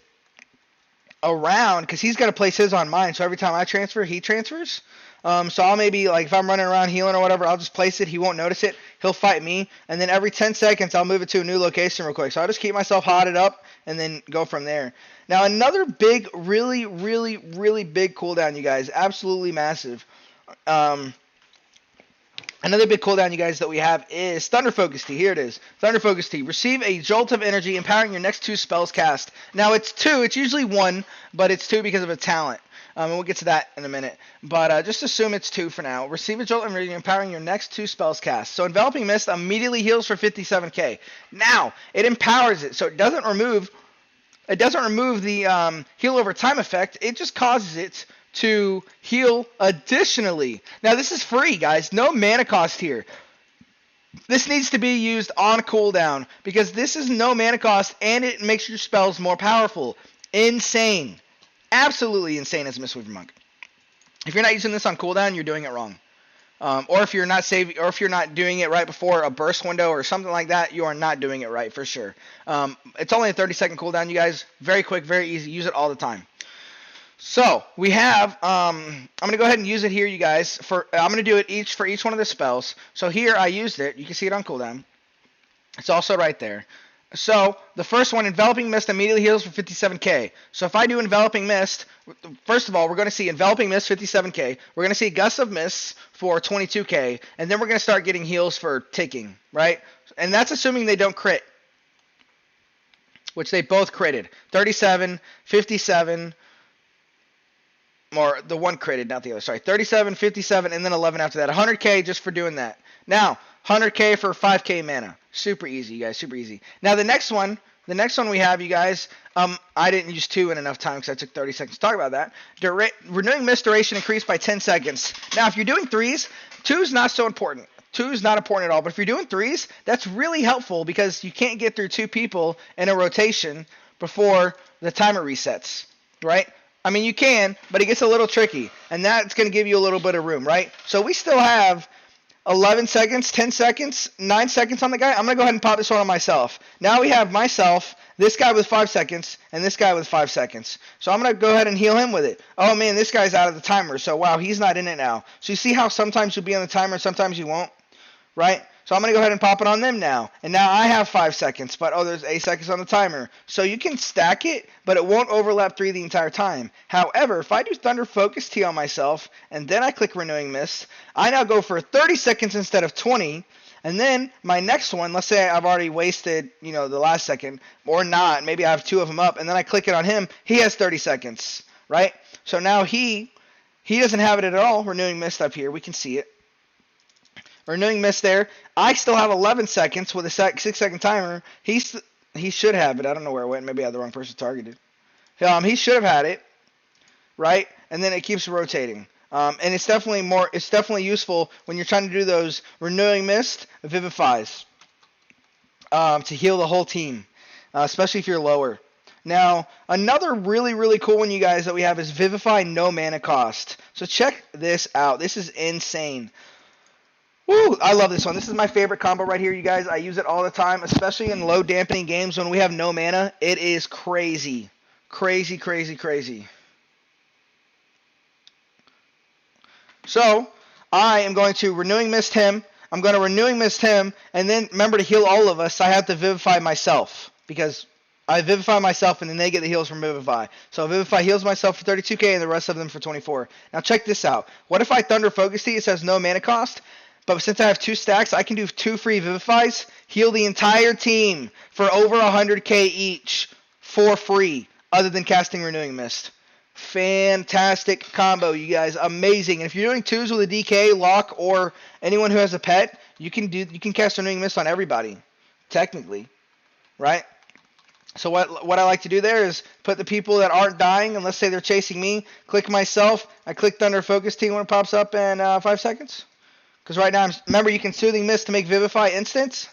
around, because he's got to place his on mine. So every time I transfer, he transfers. So I'll maybe, like, if I'm running around healing or whatever, I'll just place it. He won't notice it. He'll fight me. And then every 10 seconds, I'll move it to a new location real quick. So I'll just keep myself hotted up and then go from there. Now, another big, really, really, really big cooldown, you guys. Absolutely massive. Another big cooldown, you guys, that we have is Thunder Focus Tea. Here it is. Thunder Focus Tea. Receive a jolt of energy, empowering your next 2 spells cast. Now, it's 2. It's usually 1, but it's 2 because of a talent. And we'll get to that in a minute. But just assume it's 2 for now. Receive a jolt of energy, empowering your next 2 spells cast. So Enveloping Mist immediately heals for 57k. Now, it empowers it, so it doesn't remove the heal over time effect. It just causes it to heal additionally. Now, this is free, guys. No mana cost here. This needs to be used on cooldown, because this is no mana cost, and it makes your spells more powerful. Insane. Absolutely insane as a Mistweaver Monk. If you're not using this on cooldown, you're doing it wrong. Or if you're not saving, or if you're not doing it right before a burst window or something like that, you are not doing it right for sure. It's only a 30-second cooldown, you guys. Very quick, very easy. Use it all the time. So we have. I'm gonna go ahead and use it here, you guys. I'm gonna do it for each one of the spells. So here I used it. You can see it on cooldown. It's also right there. So the first one, Enveloping Mist, immediately heals for 57k. So if I do Enveloping Mist, first of all, we're going to see Enveloping Mist 57k. We're going to see Gust of Mist for 22k, and then we're going to start getting heals for ticking, right? And that's assuming they don't crit, which they both critted. 37, 57, or the one critted, not the other. Sorry, 37, 57, and then 11 after that. 100k just for doing that. Now, 100k for 5k mana. Super easy, you guys. Super easy. Now, the next one we have, you guys, I didn't use 2 in enough time because I took 30 seconds to talk about that. Renewing Mist duration increased by 10 seconds. Now, if you're doing 3s, 2 is not so important. 2 is not important at all. But if you're doing 3s, that's really helpful because you can't get through 2 people in a rotation before the timer resets, right? I mean, you can, but it gets a little tricky. And that's going to give you a little bit of room, right? So we still have 11 seconds, 10 seconds, 9 seconds on the guy. I'm going to go ahead and pop this one on myself. Now we have myself, this guy with 5 seconds, and this guy with 5 seconds. So I'm going to go ahead and heal him with it. Oh, man, this guy's out of the timer. So, wow, he's not in it now. So you see how sometimes you'll be on the timer and sometimes you won't, right? So I'm going to go ahead and pop it on them now. And now I have 5 seconds, but oh, there's 8 seconds on the timer. So you can stack it, but it won't overlap 3 the entire time. However, if I do Thunder Focus Tea on myself, and then I click Renewing Mist, I now go for 30 seconds instead of 20. And then my next one, let's say I've already wasted, the last second, or not. Maybe I have 2 of them up, and then I click it on him. He has 30 seconds, right? So now he doesn't have it at all. Renewing Mist up here. We can see it. Renewing Mist there. I still have 11 seconds with a 6-second timer. He should have it. I don't know where it went. Maybe I had the wrong person targeted. He should have had it, right? And then it keeps rotating. And it's definitely useful when you're trying to do those Renewing Mist Vivifies to heal the whole team, especially if you're lower. Now, another really, really cool one, you guys, that we have is Vivify no mana cost. So check this out. This is insane. Woo! I love this one. This is my favorite combo right here, you guys. I use it all the time, especially in low dampening games when we have no mana. It is crazy. Crazy, crazy, crazy. So, I am going to Renewing Mist him. I'm going to Renewing Mist him, and then remember to heal all of us. I have to Vivify myself, because I Vivify myself, and then they get the heals from Vivify. So Vivify heals myself for 32k, and the rest of them for 24. Now check this out. What if I Thunder Focus Tea? It says no mana cost. But since I have 2 stacks, I can do 2 free Vivifies, heal the entire team for over 100k each for free, other than casting Renewing Mist. Fantastic combo, you guys. Amazing. And if you're doing 2s with a DK, Lock, or anyone who has a pet, you can cast Renewing Mist on everybody, technically, right? So what I like to do there is put the people that aren't dying, and let's say they're chasing me, click myself, I click Thunder Focus Tea when it pops up in 5 seconds. Because right now, remember, you can Soothing Mist to make Vivify instants.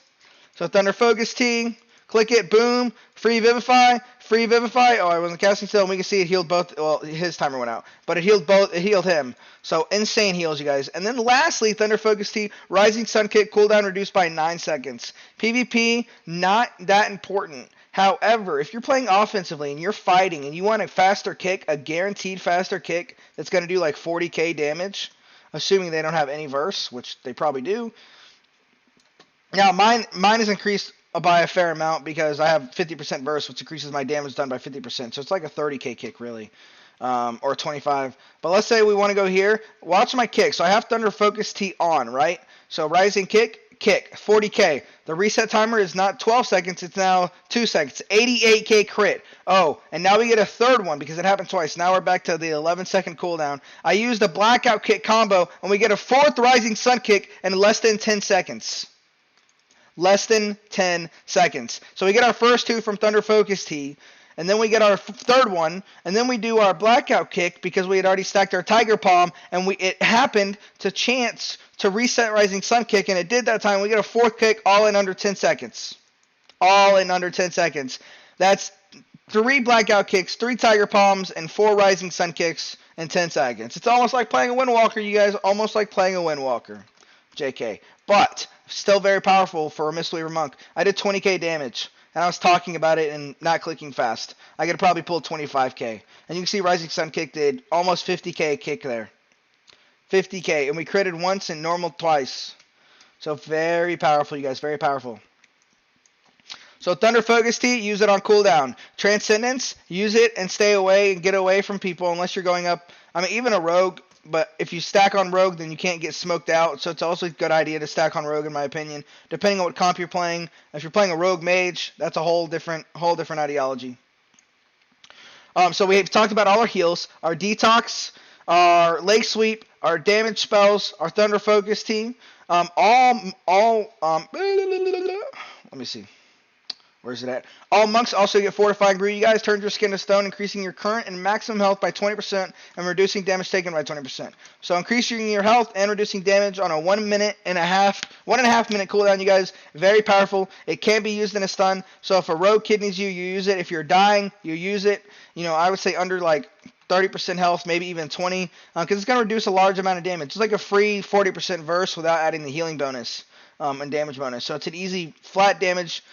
So Thunder Focus Tea, click it, boom, free Vivify. Oh, I wasn't casting still, and we can see it healed both. Well, his timer went out, but it healed both. It healed him. So insane heals, you guys. And then lastly, Thunder Focus Tea, Rising Sun Kick, cooldown reduced by 9 seconds. PvP, not that important. However, if you're playing offensively and you're fighting and you want a faster kick, a guaranteed faster kick that's going to do like 40k damage, assuming they don't have any verse, which they probably do. Now, mine is increased by a fair amount because I have 50% verse, which increases my damage done by 50%. So it's like a 30k kick, really, or 25. But let's say we want to go here. Watch my kick. So I have Thunder Focus Tea on, right? So Rising Kick, 40k. The reset timer is not 12 seconds, it's now 2 seconds. 88k crit. Oh, and now we get a third one because it happened twice. Now we're back to the 11-second cooldown. I used a Blackout Kick combo, and we get a 4th Rising Sun Kick in less than 10 seconds. Less than 10 seconds. So we get our first 2 from Thunder Focus Tea, and then we get our third one, and then we do our Blackout Kick because we had already stacked our Tiger Palm, and it happened to chance to reset Rising Sun Kick, and it did that time. We get a 4th kick all in under 10 seconds. All in under 10 seconds. That's 3 Blackout Kicks, 3 Tiger Palms, and 4 Rising Sun Kicks in 10 seconds. It's almost like playing a Windwalker, you guys. Almost like playing a Windwalker. JK. But still very powerful for a Mistweaver Monk. I did 20k damage, and I was talking about it and not clicking fast. I could have probably pulled 25k. And you can see Rising Sun Kick did almost 50k kick there. 50k, and we critted once and normal twice. So very powerful, you guys, very powerful. So Thunder Focus Tea, use it on cooldown. Transcendence, use it and stay away and get away from people unless you're going up. I mean, even a rogue, but if you stack on rogue, then you can't get smoked out. So it's also a good idea to stack on rogue, in my opinion, depending on what comp you're playing. If you're playing a rogue mage, that's a whole different ideology. So we've talked about all our heals, our detox, our Lake Sweep, our damage spells, our Thunder Focus Tea, let me see. Where's it at? All monks also get Fortifying Brew. You guys turn your skin to stone, increasing your current and maximum health by 20% and reducing damage taken by 20%. So increasing your health and reducing damage on a 1.5 minute cooldown, you guys. Very powerful. It can be used in a stun. So if a rogue kidneys you, you use it. If you're dying, you use it. I would say under like 30% health, maybe even 20, because it's going to reduce a large amount of damage. It's like a free 40% verse without adding the healing bonus and damage bonus. So it's an easy flat damage.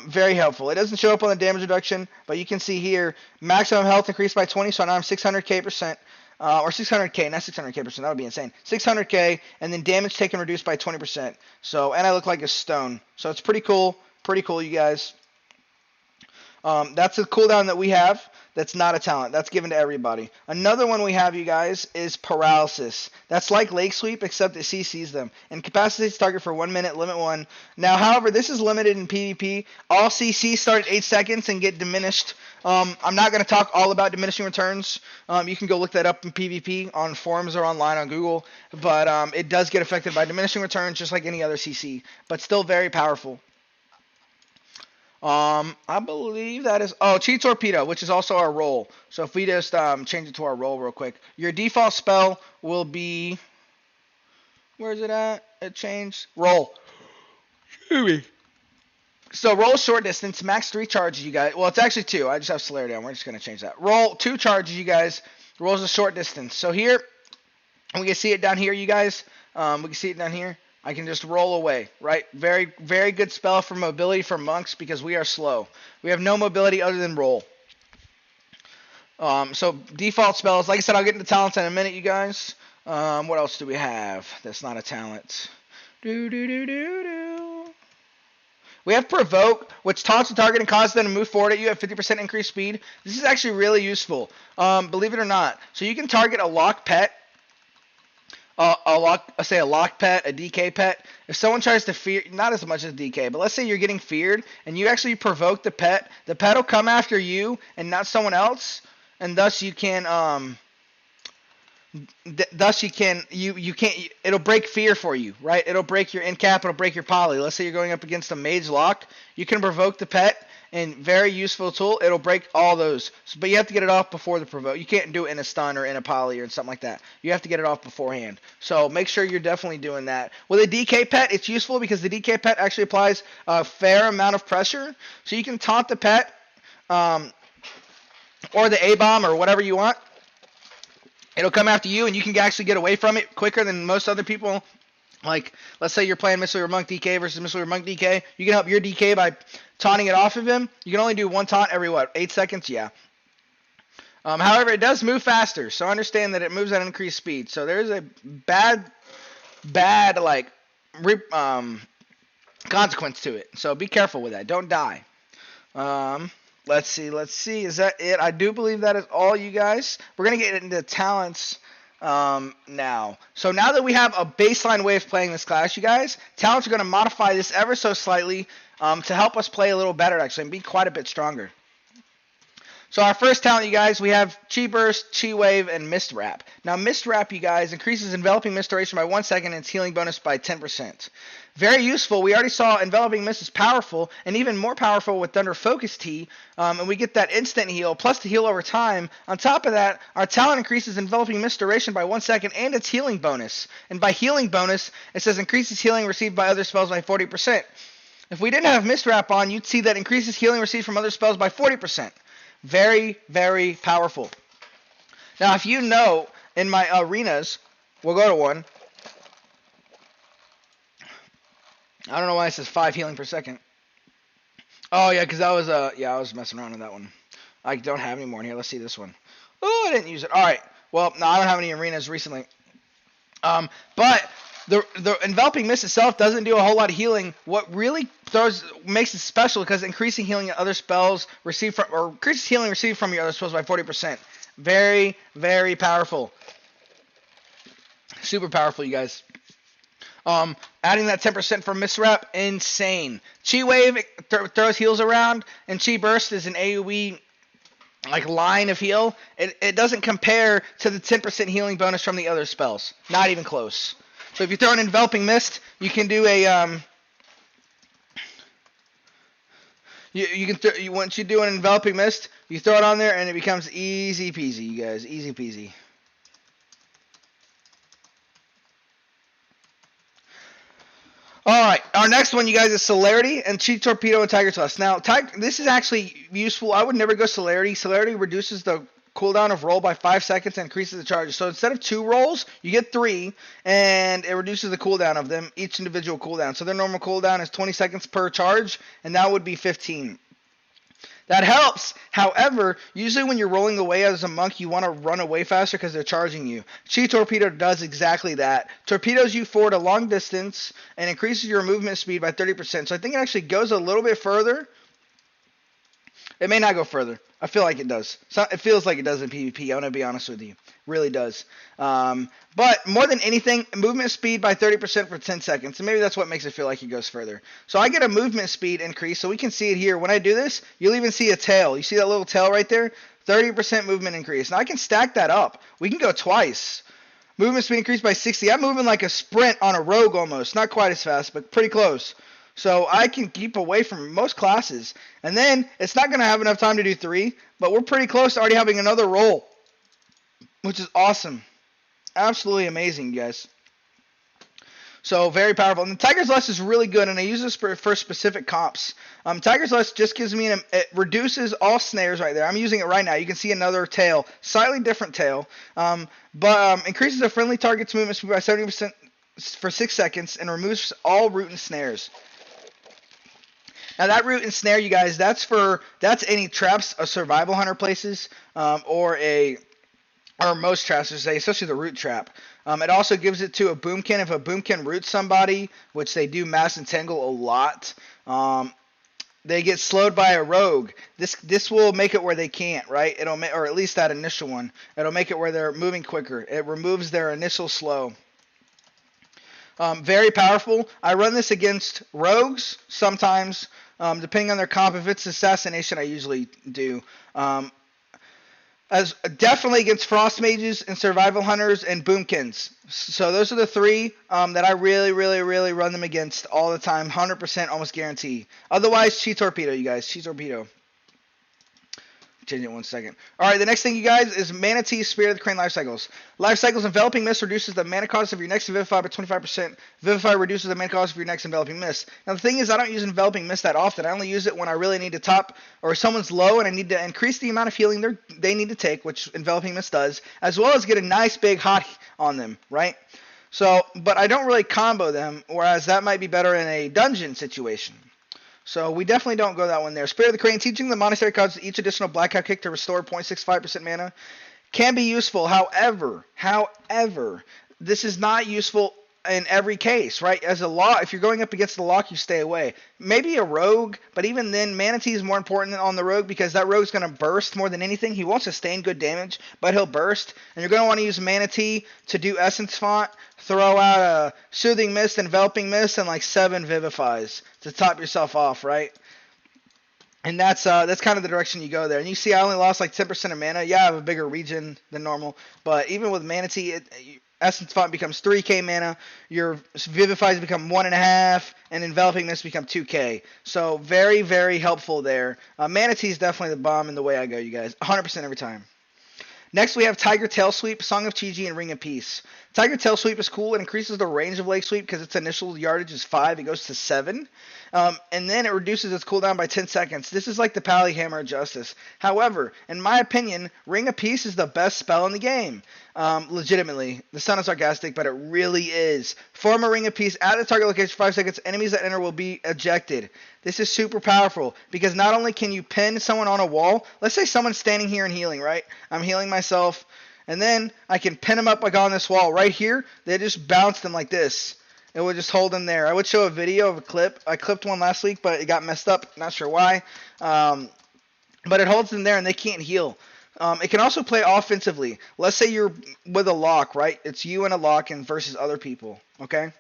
Very helpful. It doesn't show up on the damage reduction, but you can see here maximum health increased by 20, so now I'm 600k%. or 600k, not 600k percent. That would be insane. 600k, and then damage taken reduced by 20%. So, and I look like a stone. So it's pretty cool. Pretty cool, you guys. That's a cooldown that we have. That's not a talent. That's given to everybody. Another one we have, you guys, is Paralysis. That's like Lake Sweep, except it CCs them. Incapacitates target for 1 minute, limit 1. Now, however, this is limited in PvP. All CCs start at 8 seconds and get diminished. I'm not going to talk all about diminishing returns. You can go look that up in PvP on forums or online on Google. But it does get affected by diminishing returns just like any other CC. But still very powerful. I believe that is, Chi Torpedo, which is also our roll. So if we just change it to our roll real quick, your default spell will be, where is it at? It changed. Roll. So roll short distance, max 3 charges, you guys. Well, it's actually 2. I just have celerity on. We're just going to change that. Roll 2 charges, you guys. Rolls a short distance. So here, we can see it down here, you guys. We can see it down here. I can just roll away, right? Very, very good spell for mobility for monks because we are slow. We have no mobility other than roll. So default spells, like I said, I'll get into talents in a minute, you guys. What else do we have that's not a talent? We have Provoke, which taunts the target and causes them to move forward at you at 50% increased speed. This is actually really useful, believe it or not. So you can target a locked pet. A locked pet, a DK pet. If someone tries to fear, not as much as DK, but let's say you're getting feared and you actually provoke the pet will come after you and not someone else, and thus you can it'll break fear for you, right? It'll break your incap, it'll break your poly. Let's say you're going up against a mage lock, you can provoke the pet, and very useful tool. It'll break all those, but you have to get it off before the provoke. You can't do it in a stun or in a poly or something like that. You have to get it off beforehand. So make sure you're definitely doing that. With a DK pet, it's useful because the DK pet actually applies a fair amount of pressure, so you can taunt the pet, or the A-bomb or whatever you want. It'll come after you, and you can actually get away from it quicker than most other people. Like, let's say you're playing Mistweaver Monk DK versus Mistweaver Monk DK. You can help your DK by taunting it off of him. You can only do 1 taunt every, 8 seconds? Yeah. However, it does move faster, so understand that it moves at increased speed. So there's a bad, consequence to it. So be careful with that. Don't die. Let's see. Is that it? I do believe that is all, you guys. We're going to get into talents now. So now that we have a baseline way of playing this class, you guys, talents are going to modify this ever so slightly to help us play a little better, actually, and be quite a bit stronger. So our first talent, you guys, we have Chi Burst, Chi Wave, and Mist Wrap. Now, Mist Wrap, you guys, increases enveloping mist duration by 1 second and its healing bonus by 10%. Very useful. We already saw enveloping mist is powerful, and even more powerful with Thunder Focus Tea, and we get that instant heal, plus the heal over time. On top of that, our talent increases enveloping mist duration by 1 second and its healing bonus. And by healing bonus, it says increases healing received by other spells by 40%. If we didn't have Mist Wrap on, you'd see that increases healing received from other spells by 40%. Very, very powerful. Now, if you know, in my arenas, we'll go to one. I don't know why it says 5 healing per second. Oh, yeah, because I was messing around with that one. I don't have any more in here. Let's see this one. Oh, I didn't use it. All right. Well, no, I don't have any arenas recently. But the enveloping mist itself doesn't do a whole lot of healing. What really makes it special because increasing healing other spells increases healing received from your other spells by 40%. Very, very powerful. Super powerful, you guys. Adding that 10% for Mist Wrap, insane. Chi Wave throws heals around, and Chi Burst is an AoE line of heal. It doesn't compare to the 10% healing bonus from the other spells. Not even close. So if you throw an enveloping mist, you can do a once you do an enveloping mist, you throw it on there and it becomes easy peasy, you guys, easy peasy. Alright, our next one, you guys, is Celerity and Chi Torpedo and Tiger Thrust. Now, this is actually useful. I would never go Celerity. Celerity reduces the cooldown of roll by 5 seconds and increases the charges. So instead of 2 rolls, you get 3, and it reduces the cooldown of them, each individual cooldown. So their normal cooldown is 20 seconds per charge, and that would be 15. That helps. However, usually when you're rolling away as a monk, you want to run away faster because they're charging you. Chi Torpedo does exactly that. Torpedoes you forward a long distance and increases your movement speed by 30%. So I think it actually goes a little bit further. It may not go further. I feel like it does. So it feels like it does in PvP. I'm going to be honest with you. Really does. But more than anything, movement speed by 30% for 10 seconds. And maybe that's what makes it feel like it goes further. So I get a movement speed increase. So we can see it here. When I do this, you'll even see a tail. You see that little tail right there? 30% movement increase. Now I can stack that up. We can go twice. Movement speed increased by 60. I'm moving like a sprint on a rogue almost. Not quite as fast, but pretty close. So I can keep away from most classes. And then it's not going to have enough time to do 3, but we're pretty close to already having another roll, which is awesome. Absolutely amazing, guys. So very powerful. And the Tiger's Lust is really good, and I use this for specific comps. Tiger's Lust just gives me it reduces all snares right there. I'm using it right now. You can see another tail, slightly different tail, but increases the friendly target's movement speed by 70% for 6 seconds and removes all root and snares. Now that root and snare, you guys, that's any traps a survival hunter places, or most traps, especially the root trap. It also gives it to a boomkin. If a boomkin roots somebody, which they do mass entangle a lot, they get slowed by a rogue. This will make it where they can't, right? Or at least that initial one. It'll make it where they're moving quicker. It removes their initial slow. Very powerful. I run this against rogues sometimes, depending on their comp. If it's assassination, I usually do. As definitely against frost mages and survival hunters and boomkins. So those are the 3 that I really run them against all the time. 100% almost guarantee. Otherwise, Chi Torpedo, you guys. Chi Torpedo. Change it 1 second. Alright, the next thing, you guys, is Manatee Spirit of the Crane Life Cycles. Life Cycles Enveloping Mist reduces the mana cost of your next Vivify by 25%. Vivify reduces the mana cost of your next Enveloping Mist. Now, the thing is, I don't use Enveloping Mist that often. I only use it when I really need to top, or someone's low and I need to increase the amount of healing they need to take, which Enveloping Mist does, as well as get a nice big hot on them, right? So, but I don't really combo them, whereas that might be better in a dungeon situation. So we definitely don't go that one there. Spirit of the Crane, teaching the monastery cards each additional Blackout kick to restore 0.65% mana can be useful. However, this is not useful in every case, right? As a lock, if you're going up against the lock, you stay away. Maybe a rogue, but even then, Manatee is more important on the rogue because that rogue's going to burst more than anything. He won't sustain good damage, but he'll burst. And you're going to want to use Manatee to do Essence Font, throw out a Soothing Mist, Enveloping Mist, and like 7 Vivifies to top yourself off, right? And that's kind of the direction you go there. And you see I only lost like 10% of mana. Yeah, I have a bigger region than normal. But even with Manatee, Essence Font becomes 3k mana. Your Vivifies become 1.5, and Enveloping Mist become 2k. So very, very helpful there. Manatee is definitely the bomb in the way I go, you guys. 100% every time. Next, we have Tiger Tail Sweep, Song of Chi-Ji, and Ring of Peace. Tiger Tail Sweep is cool. It increases the range of Lake Sweep because its initial yardage is 5. It goes to 7. And then it reduces its cooldown by 10 seconds. This is like the Pally Hammer of Justice. However, in my opinion, Ring of Peace is the best spell in the game. Legitimately. The sound is sarcastic, but it really is. Form a Ring of Peace at the target location for 5 seconds. Enemies that enter will be ejected. This is super powerful because not only can you pin someone on a wall. Let's say someone's standing here and healing, right? I'm healing myself. And then I can pin them up like on this wall right here. They just bounce them like this. It would just hold them there. I would show a video of a clip. I clipped one last week, but it got messed up. Not sure why. But it holds them there and they can't heal. It can also play offensively. Let's say you're with a lock, right? It's you and a lock and versus other people, okay?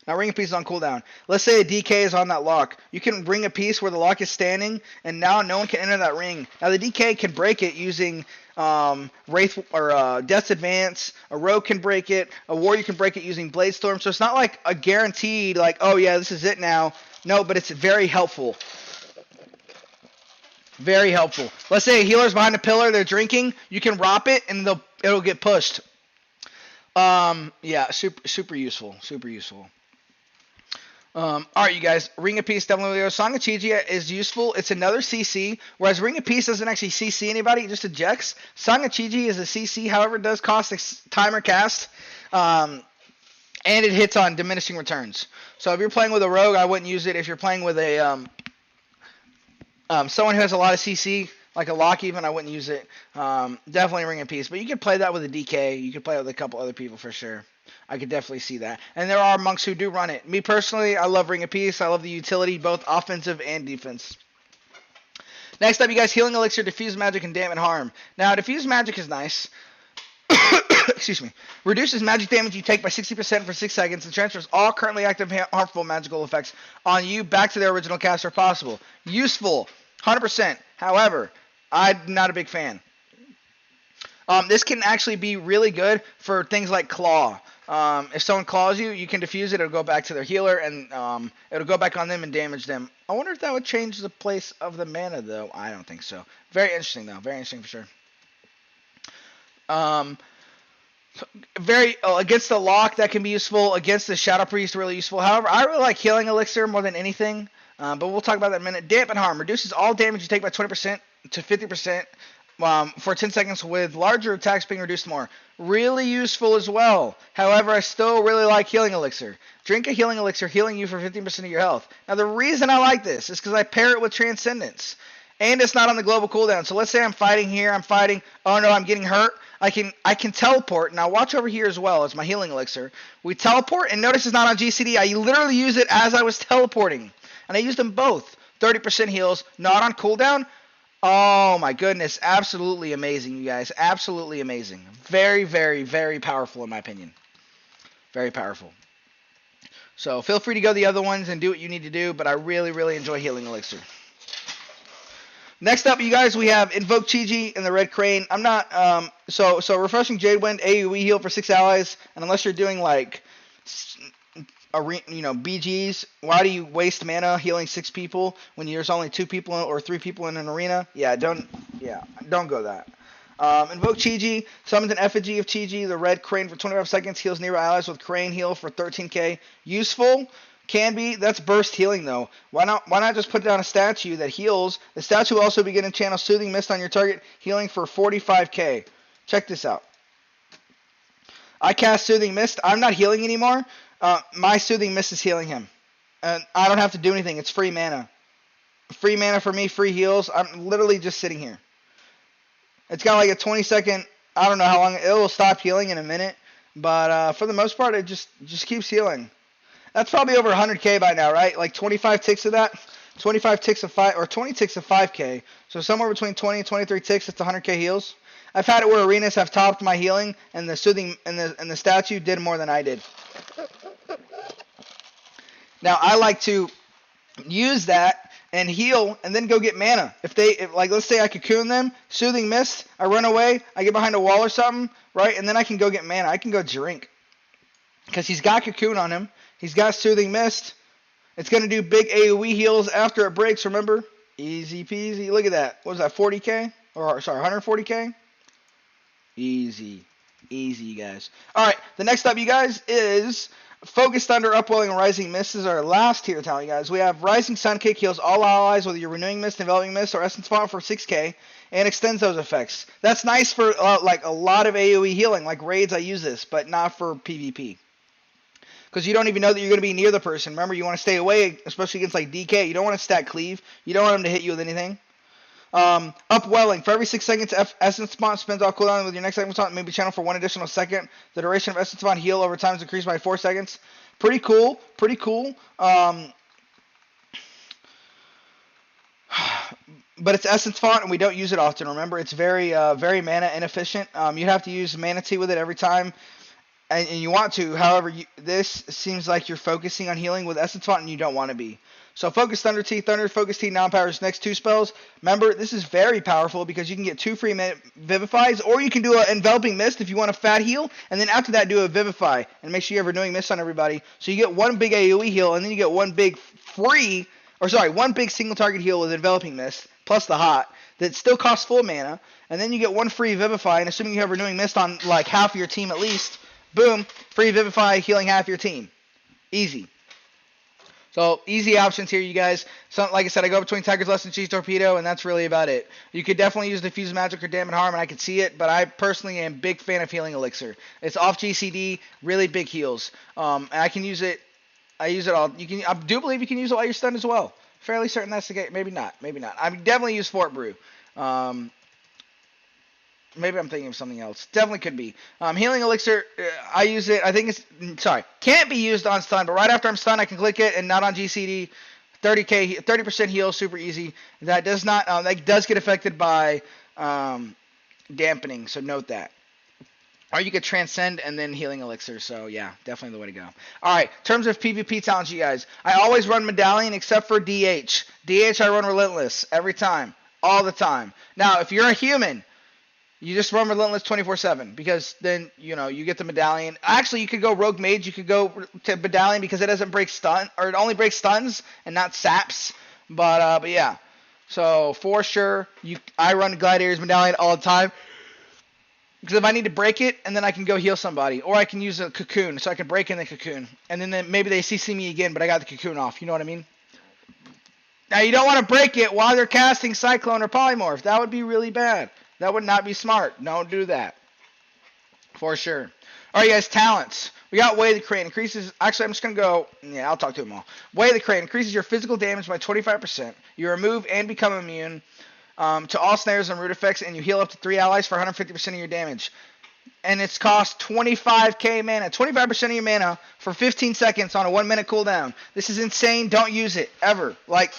Now, Ring of Peace is on cooldown. Let's say a DK is on that lock. You can Ring a Peace where the lock is standing, and now no one can enter that ring. Now, the DK can break it using Wraith or Death's Advance. A Rogue can break it. A Warrior can break it using Blade Storm. So it's not like a guaranteed, like, oh yeah, this is it now. No, but it's very helpful. Very helpful. Let's say a healer's behind a pillar, they're drinking. You can ROP it, and it'll get pushed. Yeah, super useful. Super useful. Alright, you guys, Ring of Peace definitely goes. Song of Chi-Ji is useful. It's another CC, whereas Ring of Peace doesn't actually CC anybody, it just ejects. Song of Chi-Ji is a CC, however, it does cost a timer cast, and it hits on diminishing returns. So if you're playing with a rogue, I wouldn't use it. If you're playing with a Someone who has a lot of CC, like a lock even, I wouldn't use it. Definitely Ring of Peace. But you could play that with a DK. You could play it with a couple other people for sure. I could definitely see that. And there are monks who do run it. Me personally, I love Ring of Peace. I love the utility, both offensive and defense. Next up, you guys, Healing Elixir, Diffuse Magic, and Dampen Harm. Now, Diffuse Magic is nice. Excuse me. Reduces magic damage you take by 60% for 6 seconds and transfers all currently active harmful magical effects on you back to their original caster if possible. Useful, 100%. However, I'm not a big fan. This can actually be really good for things like Claw. If someone claws you, you can diffuse it. It'll go back to their healer, and it'll go back on them and damage them. I wonder if that would change the place of the mana, though. I don't think so. Very interesting, though. Very interesting for sure. Against the lock, that can be useful. Against the Shadow Priest, really useful. However, I really like Healing Elixir more than anything. But we'll talk about that in a minute. Dampen Harm reduces all damage you take by 20% to 50%. For 10 seconds with larger attacks being reduced more. Really useful as well. However, I still really like Healing Elixir. Drink a Healing Elixir, healing you for 15% of your health. Now, the reason I like this is because I pair it with Transcendence. And it's not on the global cooldown. So let's say I'm fighting here, oh no, I'm getting hurt. I can teleport. Now watch over here as well. It's my Healing Elixir. We teleport, and notice it's not on GCD. I literally use it as I was teleporting. And I used them both. 30% heals, not on cooldown. Oh my goodness, absolutely amazing, you guys. Absolutely amazing. Very, very, very powerful in my opinion. Very powerful. So feel free to go the other ones and do what you need to do, but I really, really enjoy Healing Elixir. Next up, you guys, we have Invoke Chi-Ji and the Red Crane. I'm not, so Refreshing Jade Wind, AoE heal for 6 allies, and unless you're doing like, BGs, why do you waste mana healing 6 people when there's only 2 people or 3 people in an arena? Don't go that. Invoke Chi-Ji, summons an effigy of Chi-Ji, the Red Crane for 25 seconds, heals nearby allies with Crane heal for 13k. Useful, can be, that's burst healing though. Why not just put down a statue that heals? The statue will also begin to channel Soothing Mist on your target, healing for 45k. Check this out. I cast Soothing Mist, I'm not healing anymore. My Soothing Mist is healing him. And I don't have to do anything. It's free mana. Free mana for me, free heals. I'm literally just sitting here. It's got like a 20-second, I don't know how long, it will stop healing in a minute. But for the most part, it just keeps healing. That's probably over 100k by now, right? Like 25 ticks of that. 25 ticks of 5, or 20 ticks of 5k. So somewhere between 20 and 23 ticks, it's 100k heals. I've had it where arenas have topped my healing, and the soothing and the statue did more than I did. Now I like to use that and heal, and then go get mana. If let's say I cocoon them, Soothing Mist, I run away, I get behind a wall or something, right? And then I can go get mana. I can go drink, because he's got cocoon on him. He's got Soothing Mist. It's gonna do big AoE heals after it breaks. Remember, easy peasy. Look at that. What was that? 40k, or sorry, 140k. Easy, you guys. All right, the next up, you guys, is Focused Thunder, Upwelling, and Rising Mist. This is our last tier talent, you guys. We have Rising Sun Kick, heals all allies with your Renewing Mist, Enveloping Mist, or Essence Font for 6k, and extends those effects. That's nice for like a lot of AoE healing, like raids. I use this, but not for PvP. Because you don't even know that you're going to be near the person. Remember, you want to stay away, especially against like DK. You don't want to stack cleave. You don't want them to hit you with anything. Upwelling. For every 6 seconds, Essence Font spends all cooldown with your next Essence Font may be channeled for 1 additional second. The duration of Essence Font heal over time is increased by 4 seconds. Pretty cool. But it's Essence Font, and we don't use it often. Remember, it's very mana inefficient. You have to use Mana Tea with it every time. And you want to. However, this seems like you're focusing on healing with Essence Font, and you don't want to be. So Focus Thunder Tea, Focus Tea now powers next 2 spells. Remember, this is very powerful because you can get 2 free Vivifies, or you can do an Enveloping Mist if you want a fat heal, and then after that do a Vivify, and make sure you have Renewing Mist on everybody. So you get 1 big AoE heal, and then you get 1 big one big single target heal with Enveloping Mist, plus the Hot, that still costs full mana, and then you get 1 free Vivify, and assuming you have Renewing Mist on like half of your team at least, boom, free Vivify, healing half your team. Easy. So, easy options here, you guys. So, like I said, I go between Tiger's Lesson and Cheese Torpedo, and that's really about it. You could definitely use Diffuse Magic or Dampen Harm, and I could see it, but I personally am a big fan of Healing Elixir. It's off GCD, really big heals. And I can use it. I use it all. I do believe you can use it while you're stunned as well. Fairly certain that's the case. Maybe not. Maybe not. I definitely use Fort Brew. Um, maybe I'm thinking of something else. Definitely could be. Healing Elixir, I use it. I think it's, sorry, can't be used on stun, but right after I'm stunned, I can click it and not on GCD. 30% heal, super easy. That does not, that does get affected by dampening, so note that. Or you could Transcend and then Healing Elixir. So, yeah, definitely the way to go. All right, in terms of PvP talents, you guys, I always run Medallion except for DH. DH, I run Relentless every time, all the time. Now, if you're a human, you just run Relentless 24/7 because then, you get the Medallion. Actually, you could go Rogue Mage. You could go to Medallion because it doesn't break stun, or it only breaks stuns and not saps. But yeah. So, for sure, I run Gladiator's Medallion all the time. Because if I need to break it, and then I can go heal somebody. Or I can use a cocoon, so I can break in the cocoon. And then maybe they CC me again, but I got the cocoon off. You know what I mean? Now, you don't want to break it while they're casting Cyclone or Polymorph. That would be really bad. That would not be smart. Don't do that. For sure. All right, guys, talents. We got Way of the Crane. Increases... Actually, I'm just going to go... Yeah, I'll talk to them all. Way of the Crane increases your physical damage by 25%. You remove and become immune to all snares and root effects, and you heal up to 3 allies for 150% of your damage. And it's cost 25k mana, 25% of your mana for 15 seconds on a 1-minute cooldown. This is insane. Don't use it ever. Like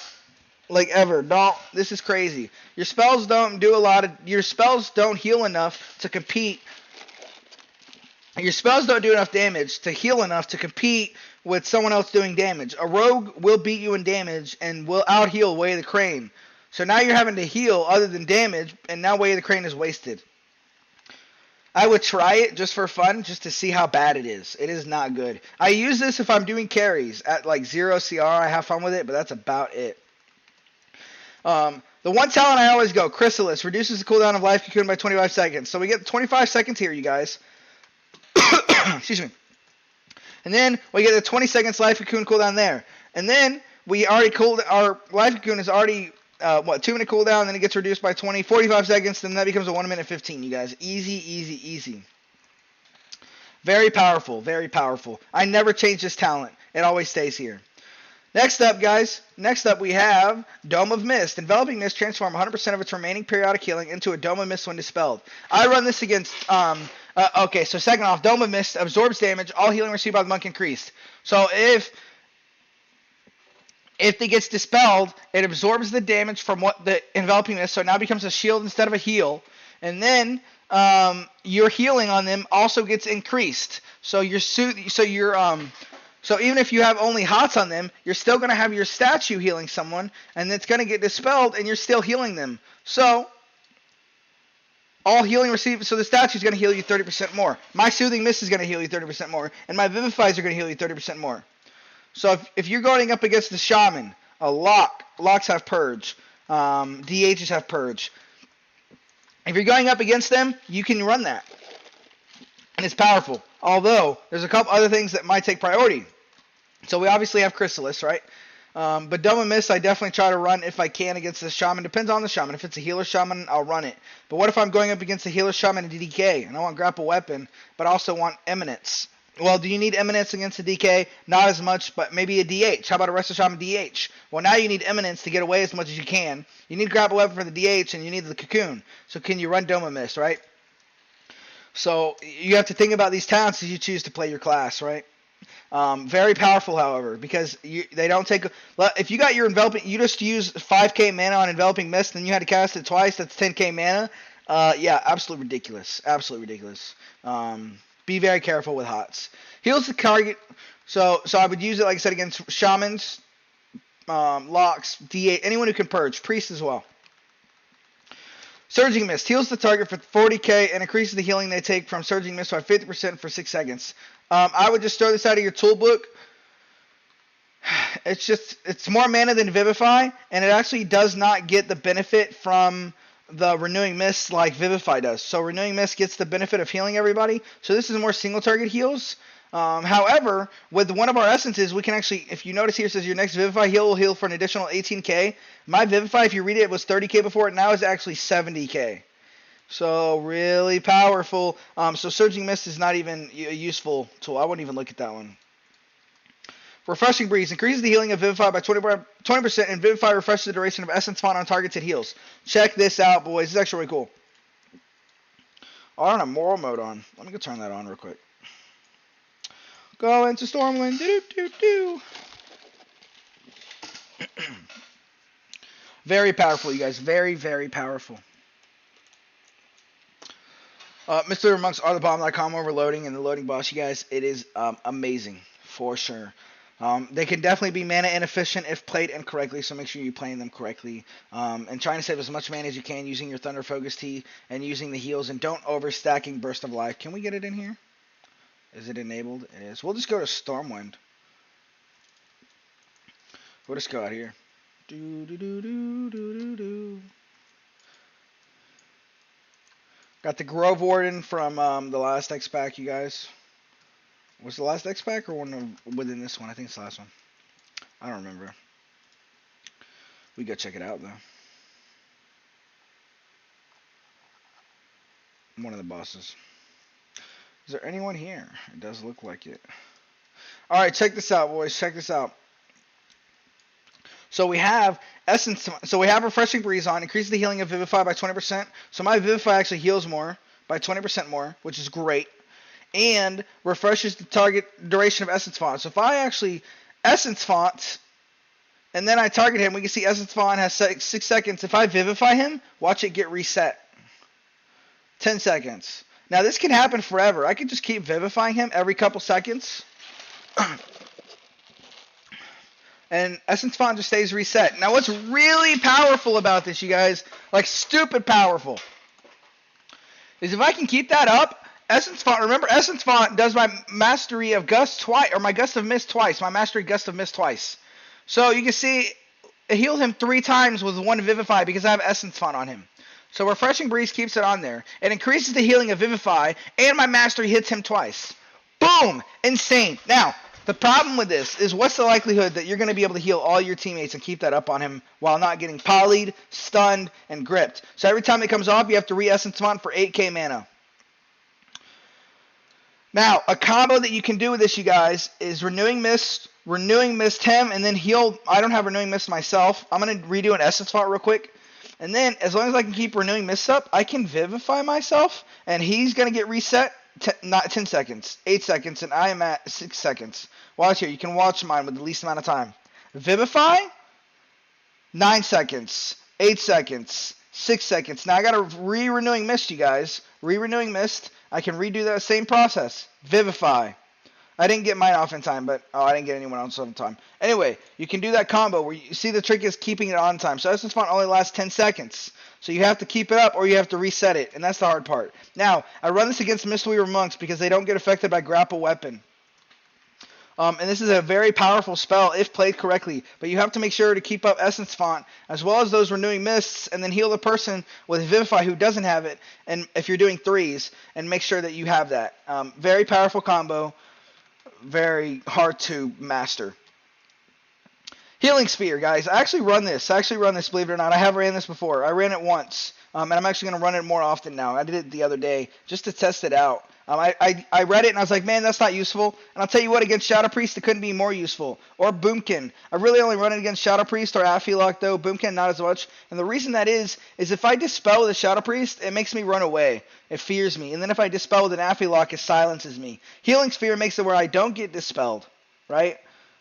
ever. Don't. This is crazy. Your spells don't do a lot of. Your spells don't heal enough to compete. Your spells don't do enough damage to heal enough to compete with someone else doing damage. A rogue will beat you in damage and will out heal Way of the Crane. So now you're having to heal other than damage, and now Way of the Crane is wasted. I would try it just for fun, just to see how bad it is. It is not good. I use this if I'm doing carries. At like 0 CR, I have fun with it, but that's about it. The one talent I always go, Chrysalis, reduces the cooldown of Life Cocoon by 25 seconds. So we get 25 seconds here, you guys. Excuse me. And then we get the 20 seconds Life Cocoon cooldown there. And then we already our Life Cocoon is already... 2-minute cooldown, then it gets reduced by 45 seconds, then that becomes a 1-minute 15, you guys. Easy, easy, easy. Very powerful, very powerful. I never change this talent. It always stays here. Next up, guys, we have Dome of Mist. Enveloping Mist transforms 100% of its remaining periodic healing into a Dome of Mist when dispelled. I run this against, okay, so second off, Dome of Mist absorbs damage, all healing received by the monk increased. So if it gets dispelled, it absorbs the damage from what the enveloping mist, so it now becomes a shield instead of a heal. And then your healing on them also gets increased. So even if you have only hots on them, you're still going to have your statue healing someone, and it's going to get dispelled, and you're still healing them. So all healing received, so the statue is going to heal you 30% more. My Soothing Mist is going to heal you 30% more, and my Vivifies are going to heal you 30% more. So if you're going up against the Shaman, locks have Purge, DHs have Purge. If you're going up against them, you can run that. And it's powerful. Although, there's a couple other things that might take priority. So we obviously have Chrysalis, right? But Dome of Mist, I definitely try to run if I can against the Shaman. Depends on the Shaman. If it's a healer Shaman, I'll run it. But what if I'm going up against a healer Shaman and DK, and I want Grapple Weapon, but I also want Eminence? Well, do you need Eminence against a DK? Not as much, but maybe a DH. How about a Resto Shaman DH? Well, now you need Eminence to get away as much as you can. You need Grapple Weapon for the DH, and you need the Cocoon. So can you run Dome of Mist, right? So you have to think about these talents as you choose to play your class, right? Very powerful, however, because they don't take... If you got your Enveloping... You just use 5k mana on Enveloping Mist, and you had to cast it twice, that's 10k mana. Yeah, absolutely ridiculous. Absolutely ridiculous. Be very careful with hots. Heals the target. So I would use it, like I said, against Shamans, Locks, D8, anyone who can Purge. Priest as well. Surging Mist. Heals the target for 40k and increases the healing they take from Surging Mist by 50% for 6 seconds. I would just throw this out of your toolbook. It's more mana than Vivify, and it actually does not get the benefit from the Renewing Mist like Vivify does. So Renewing Mist gets the benefit of healing everybody. So this is more single target heals. However, with one of our essences, we can actually, if you notice here, it says your next Vivify heal will heal for an additional 18k. My Vivify, if you read it, was 30k before. Now it's actually 70k. So really powerful. So Surging Mist is not even a useful tool. I wouldn't even look at that one. Refreshing Breeze. Increases the healing of Vivify by 20%, and Vivify refreshes the duration of Essence Font on targets it heals. Check this out, boys. This is actually really cool. Oh, I don't have Moral Mode on. Let me go turn that on real quick. Go into Stormwind. Do-do-do-do. Very powerful, you guys. Very, very powerful. Mistweaver Monks are the bomb.com overloading and the loading boss, you guys. It is amazing, for sure. They can definitely be mana inefficient if played incorrectly, so make sure you're playing them correctly. And trying to save as much mana as you can using your Thunder Focus Tea and using the heals, and don't overstacking Burst of Life. Can we get it in here? Is it enabled? It is. We'll just go to Stormwind. We'll just go out here. Do. Got the Grove Warden from the last X pack, you guys. Was the last X pack or one within this one? I think it's the last one. I don't remember. We go check it out though. One of the bosses. Is there anyone here? It does look like it. All right, check this out, boys. Check this out. So we have Refreshing Breeze on, increases the healing of Vivify by 20%. So my Vivify actually heals more by 20% more, which is great. And refreshes the target duration of Essence Font. So if I actually Essence Font, and then I target him, we can see Essence Font has 6 seconds. If I Vivify him, watch it get reset. 10 seconds. Now this can happen forever. I could just keep Vivifying him every couple seconds. And Essence Font just stays reset. Now what's really powerful about this, you guys, like stupid powerful, is if I can keep that up, Essence Font, remember Essence Font does my Mastery of Gust twice, or my Gust of Mist twice, my Mastery Gust of Mist twice. So you can see it healed him 3 times with 1 Vivify because I have Essence Font on him. So Refreshing Breeze keeps it on there. It increases the healing of Vivify, and my Mastery hits him twice. Boom! Insane. Now, the problem with this is what's the likelihood that you're going to be able to heal all your teammates and keep that up on him while not getting polyed, stunned, and gripped. So every time it comes off, you have to re-Essence Font for 8k mana. Now, a combo that you can do with this, you guys, is Renewing Mist him, and then heal. I don't have Renewing Mist myself. I'm going to redo an Essence Font real quick. And then, as long as I can keep Renewing Mist up, I can Vivify myself, and he's going to get reset. Not 10 seconds, 8 seconds, and I am at 6 seconds. Watch here. You can watch mine with the least amount of time. Vivify, 9 seconds, 8 seconds, 6 seconds. Now I got to Renewing Mist, you guys. Renewing Mist. I can redo that same process. Vivify. I didn't get mine off in time, but I didn't get anyone else off in time. Anyway, you can do that combo where you see the trick is keeping it on time. So Essence Font only lasts 10 seconds. So you have to keep it up or you have to reset it, and that's the hard part. Now, I run this against Mistweaver Monks because they don't get affected by Grapple Weapon. And this is a very powerful spell if played correctly. But you have to make sure to keep up Essence Font as well as those Renewing Mists, and then heal the person with Vivify who doesn't have it, and if you're doing 3s, and make sure that you have that. Very powerful combo. Very hard to master. Healing Sphere, guys. I actually run this, believe it or not. I have ran this before. I ran it once, and I'm actually going to run it more often now. I did it the other day just to test it out. I read it, and I was like, man, that's not useful. And I'll tell you what, against Shadow Priest, it couldn't be more useful. Or Boomkin. I really only run it against Shadow Priest or Apheliok, though. Boomkin, not as much. And the reason that is if I dispel with a Shadow Priest, it makes me run away. It fears me. And then if I dispel with an Apheliok, it silences me. Healing Sphere makes it where I don't get dispelled, right?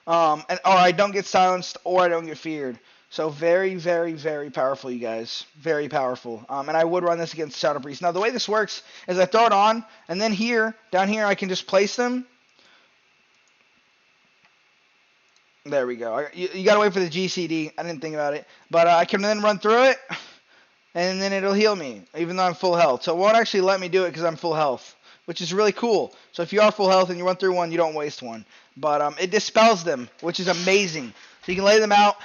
Or I don't get silenced, or I don't get feared. So very, very, very powerful, you guys. Very powerful. And I would run this against Shadow Priest. Now, the way this works is I throw it on, and then down here, I can just place them. There we go. You got to wait for the GCD. I didn't think about it. But I can then run through it, and then it'll heal me, even though I'm full health. So it won't actually let me do it because I'm full health, which is really cool. So if you are full health and you run through one, you don't waste one. But it dispels them, which is amazing. So you can lay them out.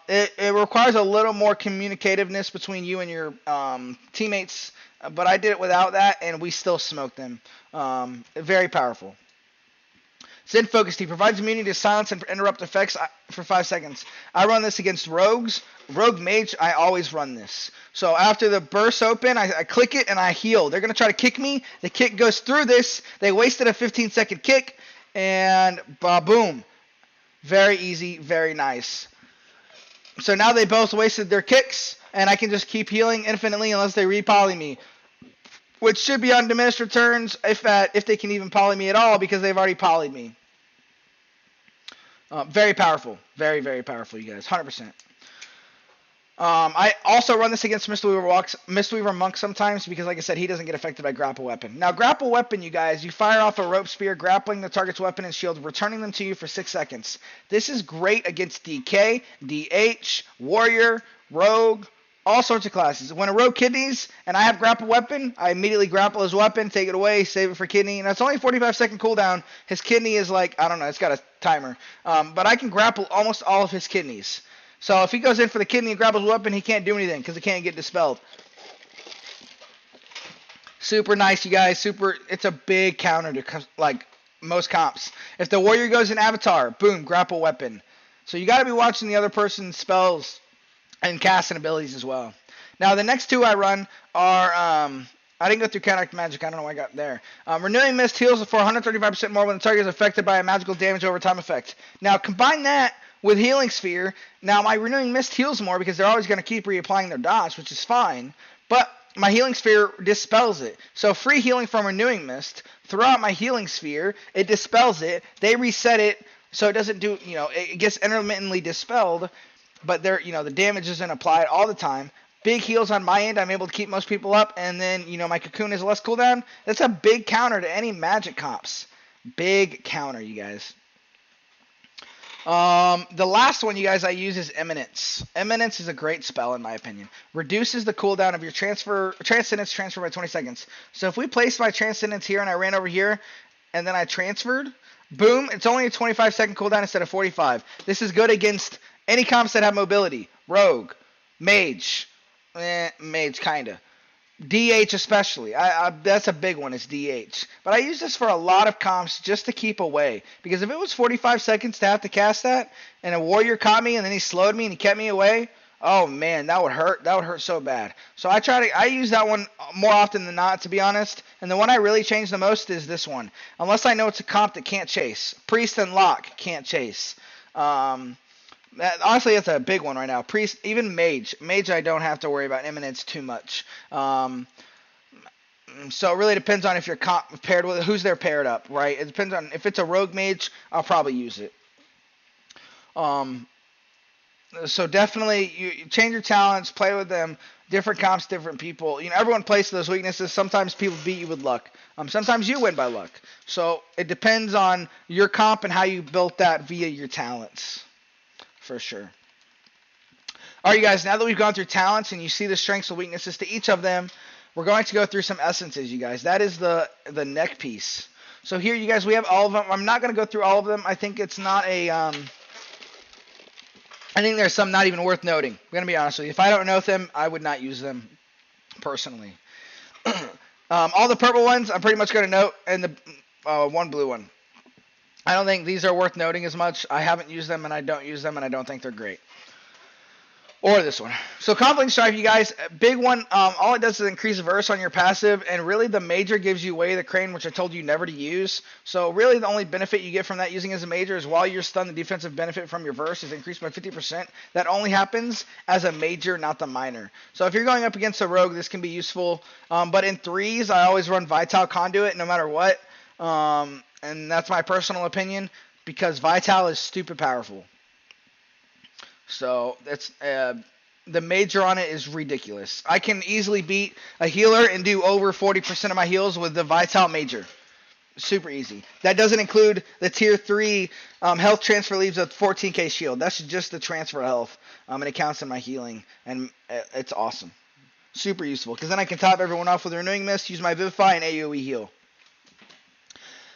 It requires a little more communicativeness between you and your teammates, but I did it without that, and we still smoked them. Very powerful. Zen Focus Tea provides immunity to silence and interrupt effects for 5 seconds. I run this against rogues. Rogue Mage, I always run this. So after the burst open, I click it and I heal. They're going to try to kick me. The kick goes through this. They wasted a 15-second kick, and boom. Very easy, very nice. So now they both wasted their kicks, and I can just keep healing infinitely unless they re-poly me, which should be on diminished returns if they can even poly me at all because they've already polyed me. Very powerful. Very, very powerful, you guys. 100%. I also run this against Mistweaver Monk sometimes because, like I said, he doesn't get affected by Grapple Weapon. Now, Grapple Weapon, you guys, you fire off a Rope Spear, grappling the target's weapon and shield, returning them to you for 6 seconds. This is great against DK, DH, Warrior, Rogue, all sorts of classes. When a Rogue kidneys and I have Grapple Weapon, I immediately grapple his weapon, take it away, save it for kidney. And it's only a 45-second cooldown. His kidney is like, I don't know, it's got a timer. But I can grapple almost all of his kidneys. So if he goes in for the kidney and grapples weapon, he can't do anything because it can't get dispelled. Super nice, you guys. It's a big counter to like most comps. If the warrior goes in avatar, boom, grapple weapon. So you got to be watching the other person's spells and casting abilities as well. Now the next two I run are I didn't go through counteract magic. I don't know why I got there. Renewing Mist heals for 135% more when the target is affected by a magical damage over time effect. Now combine that with Healing Sphere. Now my Renewing Mist heals more because they're always going to keep reapplying their dots, which is fine. But my Healing Sphere dispels it. So free healing from Renewing Mist. Throw out my Healing Sphere. It dispels it. They reset it so it doesn't do, it gets intermittently dispelled. But the damage isn't applied all the time. Big heals on my end. I'm able to keep most people up. And then, my Cocoon is less cooldown. That's a big counter to any magic comps. Big counter, you guys. The last one, you guys, I use is Eminence. Eminence is a great spell, in my opinion. Reduces the cooldown of your Transcendence transfer by 20 seconds. So if we placed my Transcendence here and I ran over here and then I transferred, boom, it's only a 25-second cooldown instead of 45. This is good against any comps that have mobility. Rogue, Mage, Mage kinda. DH especially. That's a big one, is DH. But I use this for a lot of comps just to keep away. Because if it was 45 seconds to have to cast that, and a warrior caught me and then he slowed me and he kept me away, oh man, that would hurt. That would hurt so bad. So I use that one more often than not, to be honest. And the one I really change the most is this one. Unless I know it's a comp that can't chase. Priest and Lock can't chase. Honestly, that's a big one right now. Priest, even Mage. Mage, I don't have to worry about Eminence too much. So it really depends on if you're paired with who's they're paired up, right? It depends on if it's a Rogue Mage, I'll probably use it. So definitely, you change your talents, play with them. Different comps, different people. Everyone plays to those weaknesses. Sometimes people beat you with luck. Sometimes you win by luck. So it depends on your comp and how you built that via your talents. For sure. All right, you guys, now that we've gone through talents and you see the strengths and weaknesses to each of them, we're going to go through some essences, you guys. That is the neck piece. So here, you guys, we have all of them. I'm not going to go through all of them. I think it's not a I think there's some not even worth noting. I'm going to be honest with you. If I don't know them, I would not use them personally. All the purple ones, I'm pretty much going to note, and the one blue one. I don't think these are worth noting as much. I haven't used them, and I don't use them, and I don't think they're great. Or this one. So Conflict Strife, you guys, big one. All it does is increase verse on your passive, and really the major gives you Way of the Crane, which I told you never to use. So really the only benefit you get from that using as a major is while you're stunned, the defensive benefit from your verse is increased by 50%. That only happens as a major, not the minor. So if you're going up against a rogue, this can be useful. But in threes, I always run Vital Conduit no matter what. And that's my personal opinion, because Vital is stupid powerful. So that's the major on it is ridiculous. I can easily beat a healer and do over 40% of my heals with the Vital major. Super easy. That doesn't include the tier 3 health transfer leaves a 14k shield. That's just the transfer health. And it counts in my healing. And it's awesome. Super useful. Because then I can top everyone off with a Renewing Mist, use my Vivify, and AoE heal.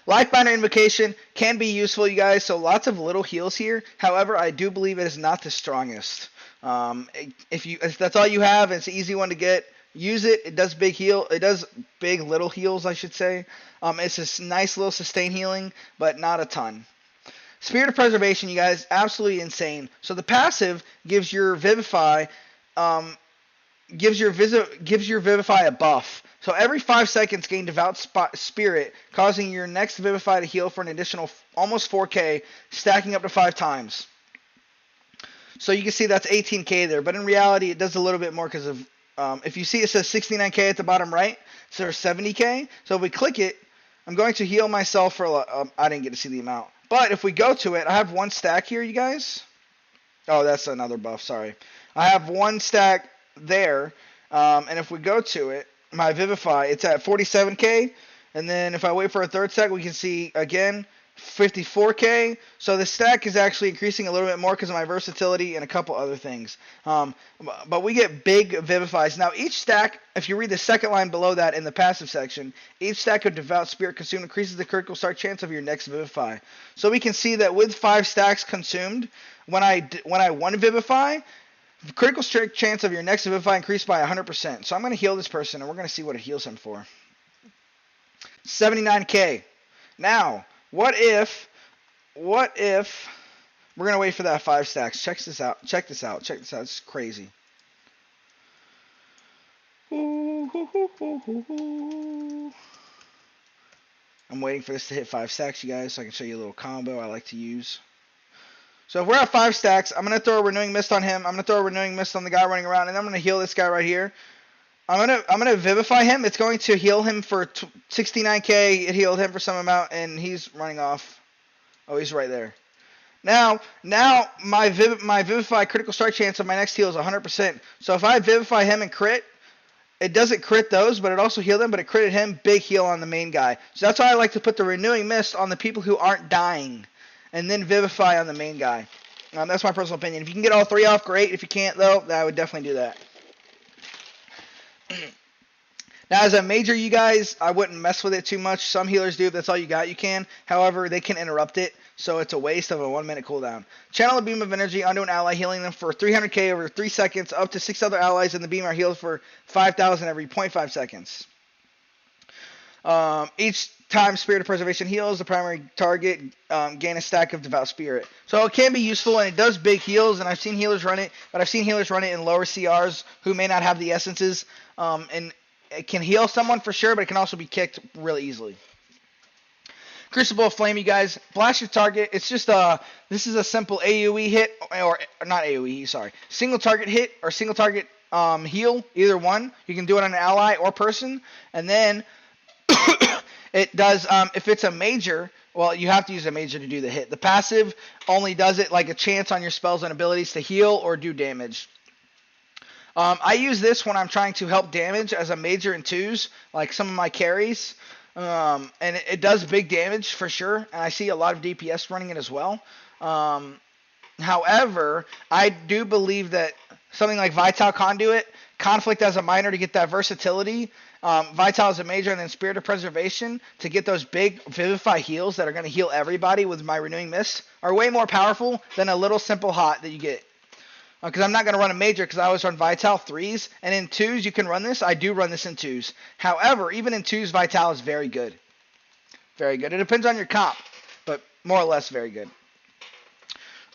Lifebinder Invocation can be useful, you guys, so lots of little heals here. However, I do believe it is not the strongest. If that's all you have, it's an easy one to get. Use it. It does big heal. It does big little heals, I should say. It's a nice little sustain healing, but not a ton. Spirit of Preservation, you guys, absolutely insane. So the passive gives your Vivify gives your Vivify a buff. So every 5 seconds, gain Devout Spirit, causing your next Vivify to heal for an additional almost 4k, stacking up to 5 times. So you can see that's 18k there, but in reality, it does a little bit more because of, if you see it says 69k at the bottom right, so there's 70k. So if we click it, I'm going to heal myself for, I didn't get to see the amount. But if we go to it, I have 1 stack here, you guys. Oh, that's another buff, sorry. I have 1 stack there, and if we go to it, my Vivify, it's at 47k, and then if I wait for a 3rd stack, we can see, again, 54k. So the stack is actually increasing a little bit more because of my versatility and a couple other things. But we get big Vivifies. Now each stack, if you read the second line below that in the passive section, each stack of Devout Spirit consumed increases the critical start chance of your next Vivify. So we can see that with 5 stacks consumed, when I 1 Vivify, the critical strike chance of your next Vivify increased by 100%. So I'm going to heal this person, and we're going to see what it heals him for. 79k. Now, what if we're going to wait for that 5 stacks. Check this out. It's crazy. I'm waiting for this to hit 5 stacks, you guys, so I can show you a little combo I like to use. So if we're at 5 stacks, I'm going to throw a Renewing Mist on him. I'm going to throw a Renewing Mist on the guy running around, and I'm going to heal this guy right here. I'm gonna Vivify him. It's going to heal him for 69k. It healed him for some amount, and he's running off. Oh, he's right there. Now my Vivify critical strike chance of my next heal is 100%. So if I Vivify him and crit, it doesn't crit those, but it also healed them. But it critted him. Big heal on the main guy. So that's why I like to put the Renewing Mist on the people who aren't dying, and then Vivify on the main guy. That's my personal opinion. If you can get all 3 off, great. If you can't, though, I would definitely do that. Now, as a major, you guys, I wouldn't mess with it too much. Some healers do. If that's all you got, you can. However, they can interrupt it, so it's a waste of a 1-minute cooldown. Channel a beam of energy onto an ally, healing them for 300k over 3 seconds. Up to 6 other allies in the beam are healed for 5,000 every 0.5 seconds. Each time Spirit of Preservation heals, the primary target gain a stack of Devout Spirit. So it can be useful, and it does big heals, and I've seen healers run it, but I've seen healers run it in lower CRs who may not have the essences, and it can heal someone for sure, but it can also be kicked really easily. Crucible of Flame, you guys. Blast your target. It's just this is a simple AoE hit, or not AoE, sorry. Single target hit or single target heal, either one. You can do it on an ally or person. And then it does, if it's a major, well, you have to use a major to do the hit. The passive only does it like a chance on your spells and abilities to heal or do damage. I use this when I'm trying to help damage as a major in 2s, like some of my carries. And it does big damage for sure, and I see a lot of DPS running it as well. However, I do believe that something like Vital Conduit, Conflict as a minor to get that versatility, Vital as a major, and then Spirit of Preservation to get those big Vivify heals that are going to heal everybody with my Renewing Mist are way more powerful than a little simple hot that you get. Because I'm not going to run a major because I always run Vital 3s. And in 2s, you can run this. I do run this in 2s. However, even in 2s, Vital is very good. Very good. It depends on your comp, but more or less very good.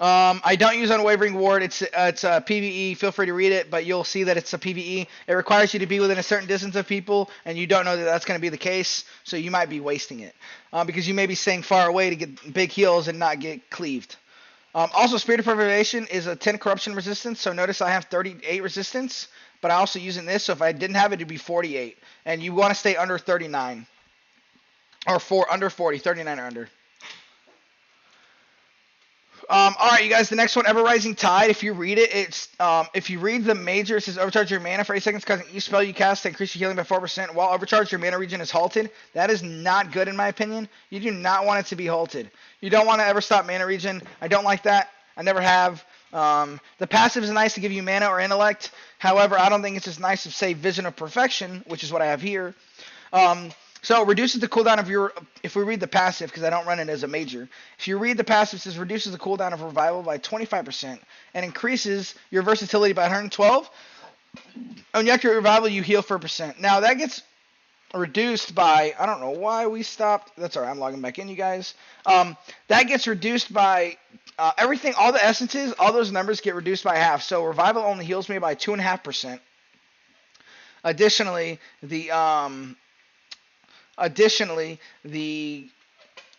I don't use Unwavering Ward. It's a PvE. Feel free to read it, but you'll see that it's a PvE. It requires you to be within a certain distance of people, and you don't know that that's going to be the case, so you might be wasting it. Because you may be staying far away to get big heals and not get cleaved. Also, Spirit of Preservation is a 10 corruption resistance, so notice I have 38 resistance, but I also using this, so if I didn't have it, it'd be 48. And you want to stay under 39. Or under 40, 39 or under. Alright, you guys, the next one, Ever Rising Tide. If you read it, it's if you read the major, it says overcharge your mana for 8 seconds, causing each spell you cast to increase your healing by 4%. While overcharge, your mana regen is halted. That is not good in my opinion. You do not want it to be halted. You don't want to ever stop mana regen. I don't like that. I never have. The passive is nice to give you mana or intellect. However, I don't think it's as nice as, say, Vision of Perfection, which is what I have here. So it reduces the cooldown of your, if we read the passive, because I don't run it as a major. If you read the passive, it says reduces the cooldown of revival by 25% and increases your versatility by 112. On your accurate revival, you heal for 1%. Now that gets reduced by, I don't know why we stopped. That's alright, I'm logging back in, you guys. That gets reduced by everything, all the essences, all those numbers get reduced by half. So revival only heals me by 2.5%. Additionally, the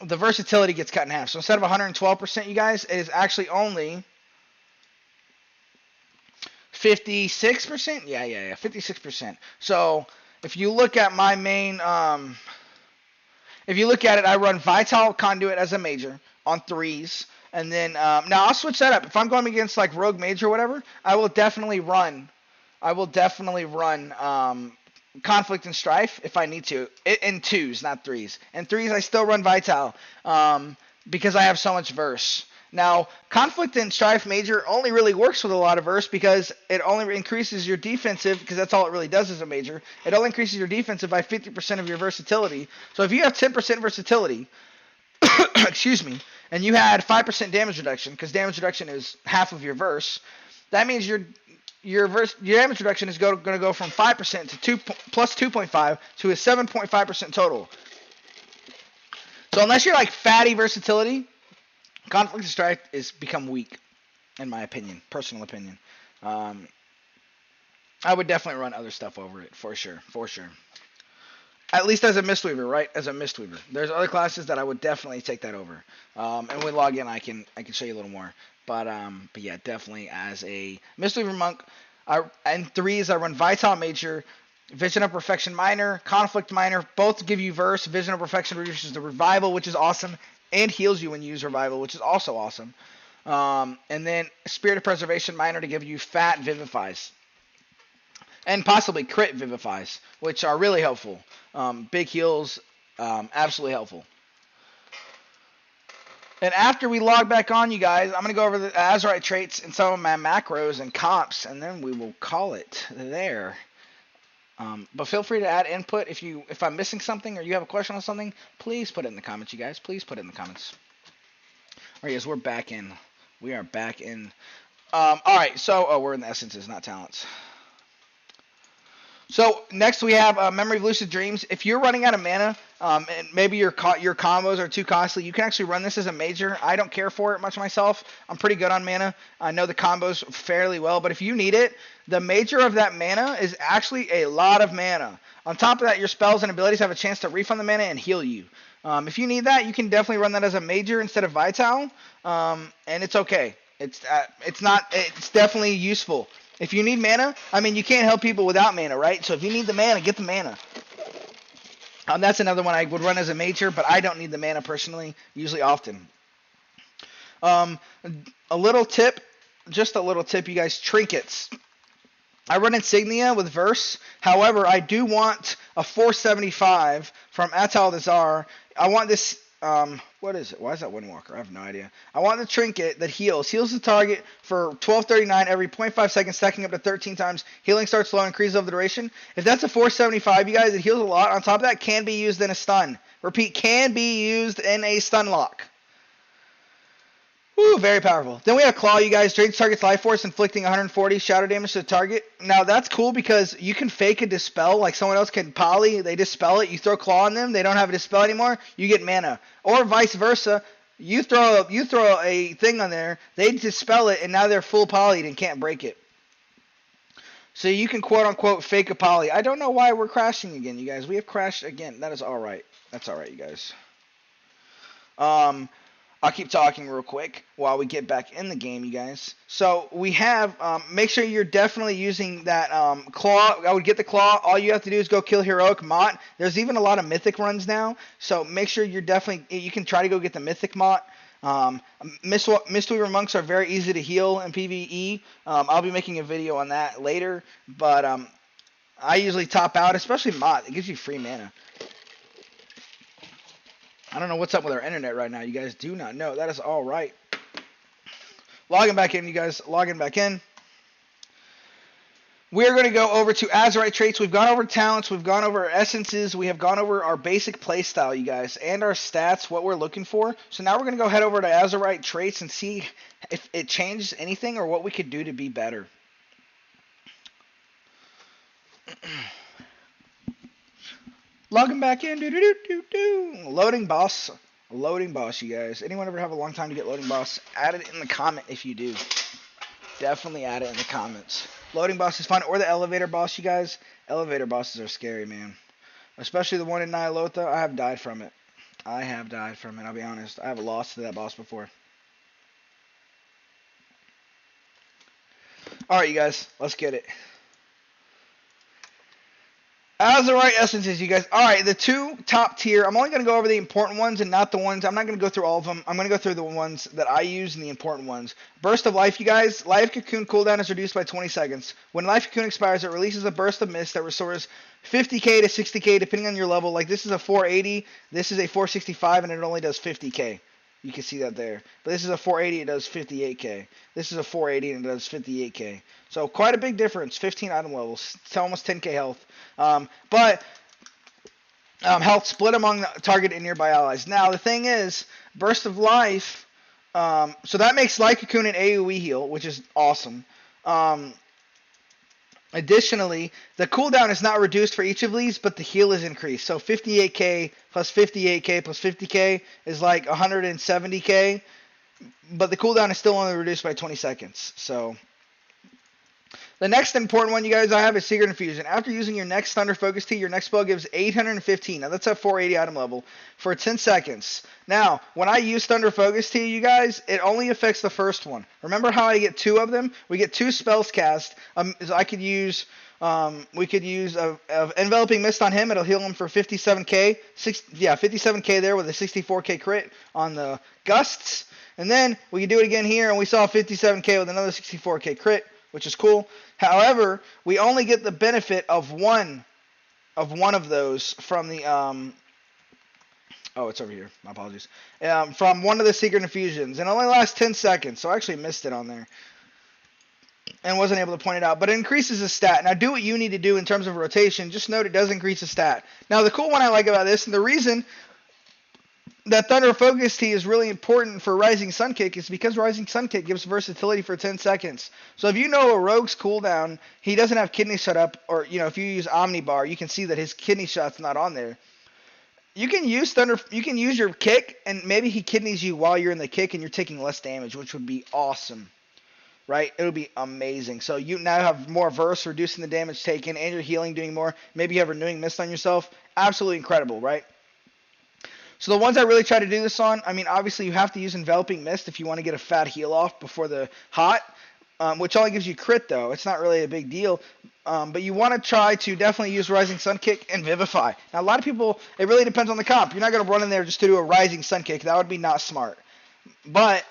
versatility gets cut in half. So instead of 112%, you guys, it is actually only 56%. Yeah, 56%. So if you look at my main, if you look at it, I run Vital Conduit as a major on threes. And then now I'll switch that up. If I'm going against like Rogue Mage or whatever, I will definitely run Conflict and Strife if I need to. In twos, not threes. In threes, I still run Vital because I have so much verse. Now, Conflict and Strife Major only really works with a lot of verse because it only increases your defensive, because that's all it really does as a major. It only increases your defensive by 50% of your versatility. So if you have 10% versatility, excuse me, and you had 5% damage reduction, because damage reduction is half of your verse, that means your damage reduction is going to go from 5% to plus 2.5 to a 7.5% total. So unless you're like fatty versatility, Conflict and Strife is become weak, in my opinion, personal opinion. I would definitely run other stuff over it, for sure. At least as a Mistweaver, right? As a Mistweaver. There's other classes that I would definitely take that over. And when we log in, I can show you a little more. But yeah, definitely as a Mistweaver Monk. In threes, I run Vital Major, Vision of Perfection Minor, Conflict Minor. Both give you verse. Vision of Perfection reduces the revival, which is awesome, and heals you when you use revival, which is also awesome. And then Spirit of Preservation Minor to give you fat Vivifies. And possibly crit Vivifies, which are really helpful. Big heals, absolutely helpful. And after we log back on, you guys, I'm going to go over the Azerite traits and some of my macros and comps, and then we will call it there. But feel free to add input if I'm missing something or you have a question on something. Please put it in the comments, you guys. Please put it in the comments. All right, guys, we're back in. We are back in. All right, so we're in the essences, not talents. So next we have Memory of Lucid Dreams. If you're running out of mana, and maybe your combos are too costly, you can actually run this as a major. I don't care for it much myself. I'm pretty good on mana. I know the combos fairly well, but if you need it, the major of that mana is actually a lot of mana. On top of that, your spells and abilities have a chance to refund the mana and heal you. If you need that, you can definitely run that as a major instead of Vital, and it's okay. It's definitely useful. If you need mana, I mean, you can't help people without mana, right? So if you need the mana, get the mana. That's another one I would run as a major, but I don't need the mana personally, usually often. A little tip, just a little tip, you guys, Trinkets. I run Insignia with Verse. However, I do want a 475 from Addons. I want this... what is it? Why is that Windwalker? I have no idea. I want the trinket that heals. Heals the target for 1239 every 0.5 seconds, stacking up to 13 times. Healing starts slow and increases over the duration. If that's a 475, you guys, it heals a lot. On top of that, can be used in a stun. Repeat, can be used in a stun lock. Woo, very powerful. Then we have Claw, you guys. Drains target's life force, inflicting 140 shadow damage to the target. Now, that's cool because you can fake a dispel. Like someone else can poly, they dispel it. You throw Claw on them, they don't have a dispel anymore. You get mana. Or vice versa. You throw a thing on there, they dispel it, and now they're full polyed and can't break it. So you can quote-unquote fake a poly. I don't know why we're crashing again, you guys. We have crashed again. That is alright. That's alright, you guys. I'll keep talking real quick while we get back in the game, you guys. So we have, make sure you're definitely using that Claw. I would get the Claw. All you have to do is go kill Heroic Mott. There's even a lot of Mythic runs now. So make sure you can try to go get the Mythic Mott. Mistweaver Monks are very easy to heal in PvE. I'll be making a video on that later. But I usually top out, especially Mott. It gives you free mana. I don't know what's up with our internet right now. You guys do not know. That is all right. Logging back in, you guys. Logging back in. We're going to go over to Azerite Traits. We've gone over talents. We've gone over essences. We have gone over our basic playstyle, you guys, and our stats, what we're looking for. So now we're going to go head over to Azerite Traits and see if it changes anything or what we could do to be better. Logging back in. Loading boss. Loading boss, you guys. Anyone ever have a long time to get loading boss? Add it in the comment if you do. Definitely add it in the comments. Loading boss is fun, or the elevator boss, you guys. Elevator bosses are scary, man. Especially the one in Nyalotha. I have died from it. I'll be honest. I have lost to that boss before. Alright, you guys. Let's get it. Azerite essences, you guys. Alright, the two top tier. I'm only going to go over the important ones and not the ones. I'm not going to go through all of them. I'm going to go through the ones that I use and the important ones. Burst of Life, you guys. Life Cocoon cooldown is reduced by 20 seconds. When Life Cocoon expires, it releases a burst of mist that restores 50k to 60k depending on your level. Like this is a 480, this is a 465, and it only does 50k. You can see that there. But this is a 480, it does 58k. This is a 480 and it does 58k. So quite a big difference. 15 item levels. It's almost 10k health. But health split among the target and nearby allies. Now the thing is, Burst of Life, so that makes Life Cocoon an AoE heal, which is awesome. Additionally, the cooldown is not reduced for each of these, but the heal is increased. So 58k plus 58k plus 50k is like 170k, but the cooldown is still only reduced by 20 seconds. So the next important one you guys I have is Secret Infusion. After using your next Thunder Focus Tea, your next spell gives 815. Now that's at 480 item level for 10 seconds. Now, when I use Thunder Focus Tea, you guys, it only affects the first one. Remember how I get two of them? We get two spells cast. I could use, we could use Enveloping Mist on him. It'll heal him for 57k. 57k there with a 64k crit on the Gusts. And then we can do it again here, and we saw 57k with another 64k crit, which is cool. However, we only get the benefit of one of those from the oh, it's over here. My apologies. From one of the Secret Infusions, and it only lasts 10 seconds. So I actually missed it on there and wasn't able to point it out. But it increases the stat. Now do what you need to do in terms of rotation. Just note it does increase the stat. Now the cool one I like about this, and the reason that Thunder Focus Tea is really important for Rising Sun Kick is because Rising Sun Kick gives versatility for 10 seconds. So if you know a rogue's cooldown, he doesn't have kidney shot up, or if you use Omnibar, you can see that his kidney shot's not on there. You can use your kick, and maybe he kidneys you while you're in the kick and you're taking less damage, which would be awesome. Right? It would be amazing. So you now have more verse, reducing the damage taken, and you're healing, doing more. Maybe you have Renewing Mist on yourself. Absolutely incredible, right? So the ones I really try to do this on, I mean, obviously you have to use Enveloping Mist if you want to get a fat heal off before the hot, which only gives you crit, though. It's not really a big deal. But you want to try to definitely use Rising Sun Kick and Vivify. Now, a lot of people, it really depends on the comp. You're not going to run in there just to do a Rising Sun Kick. That would be not smart. But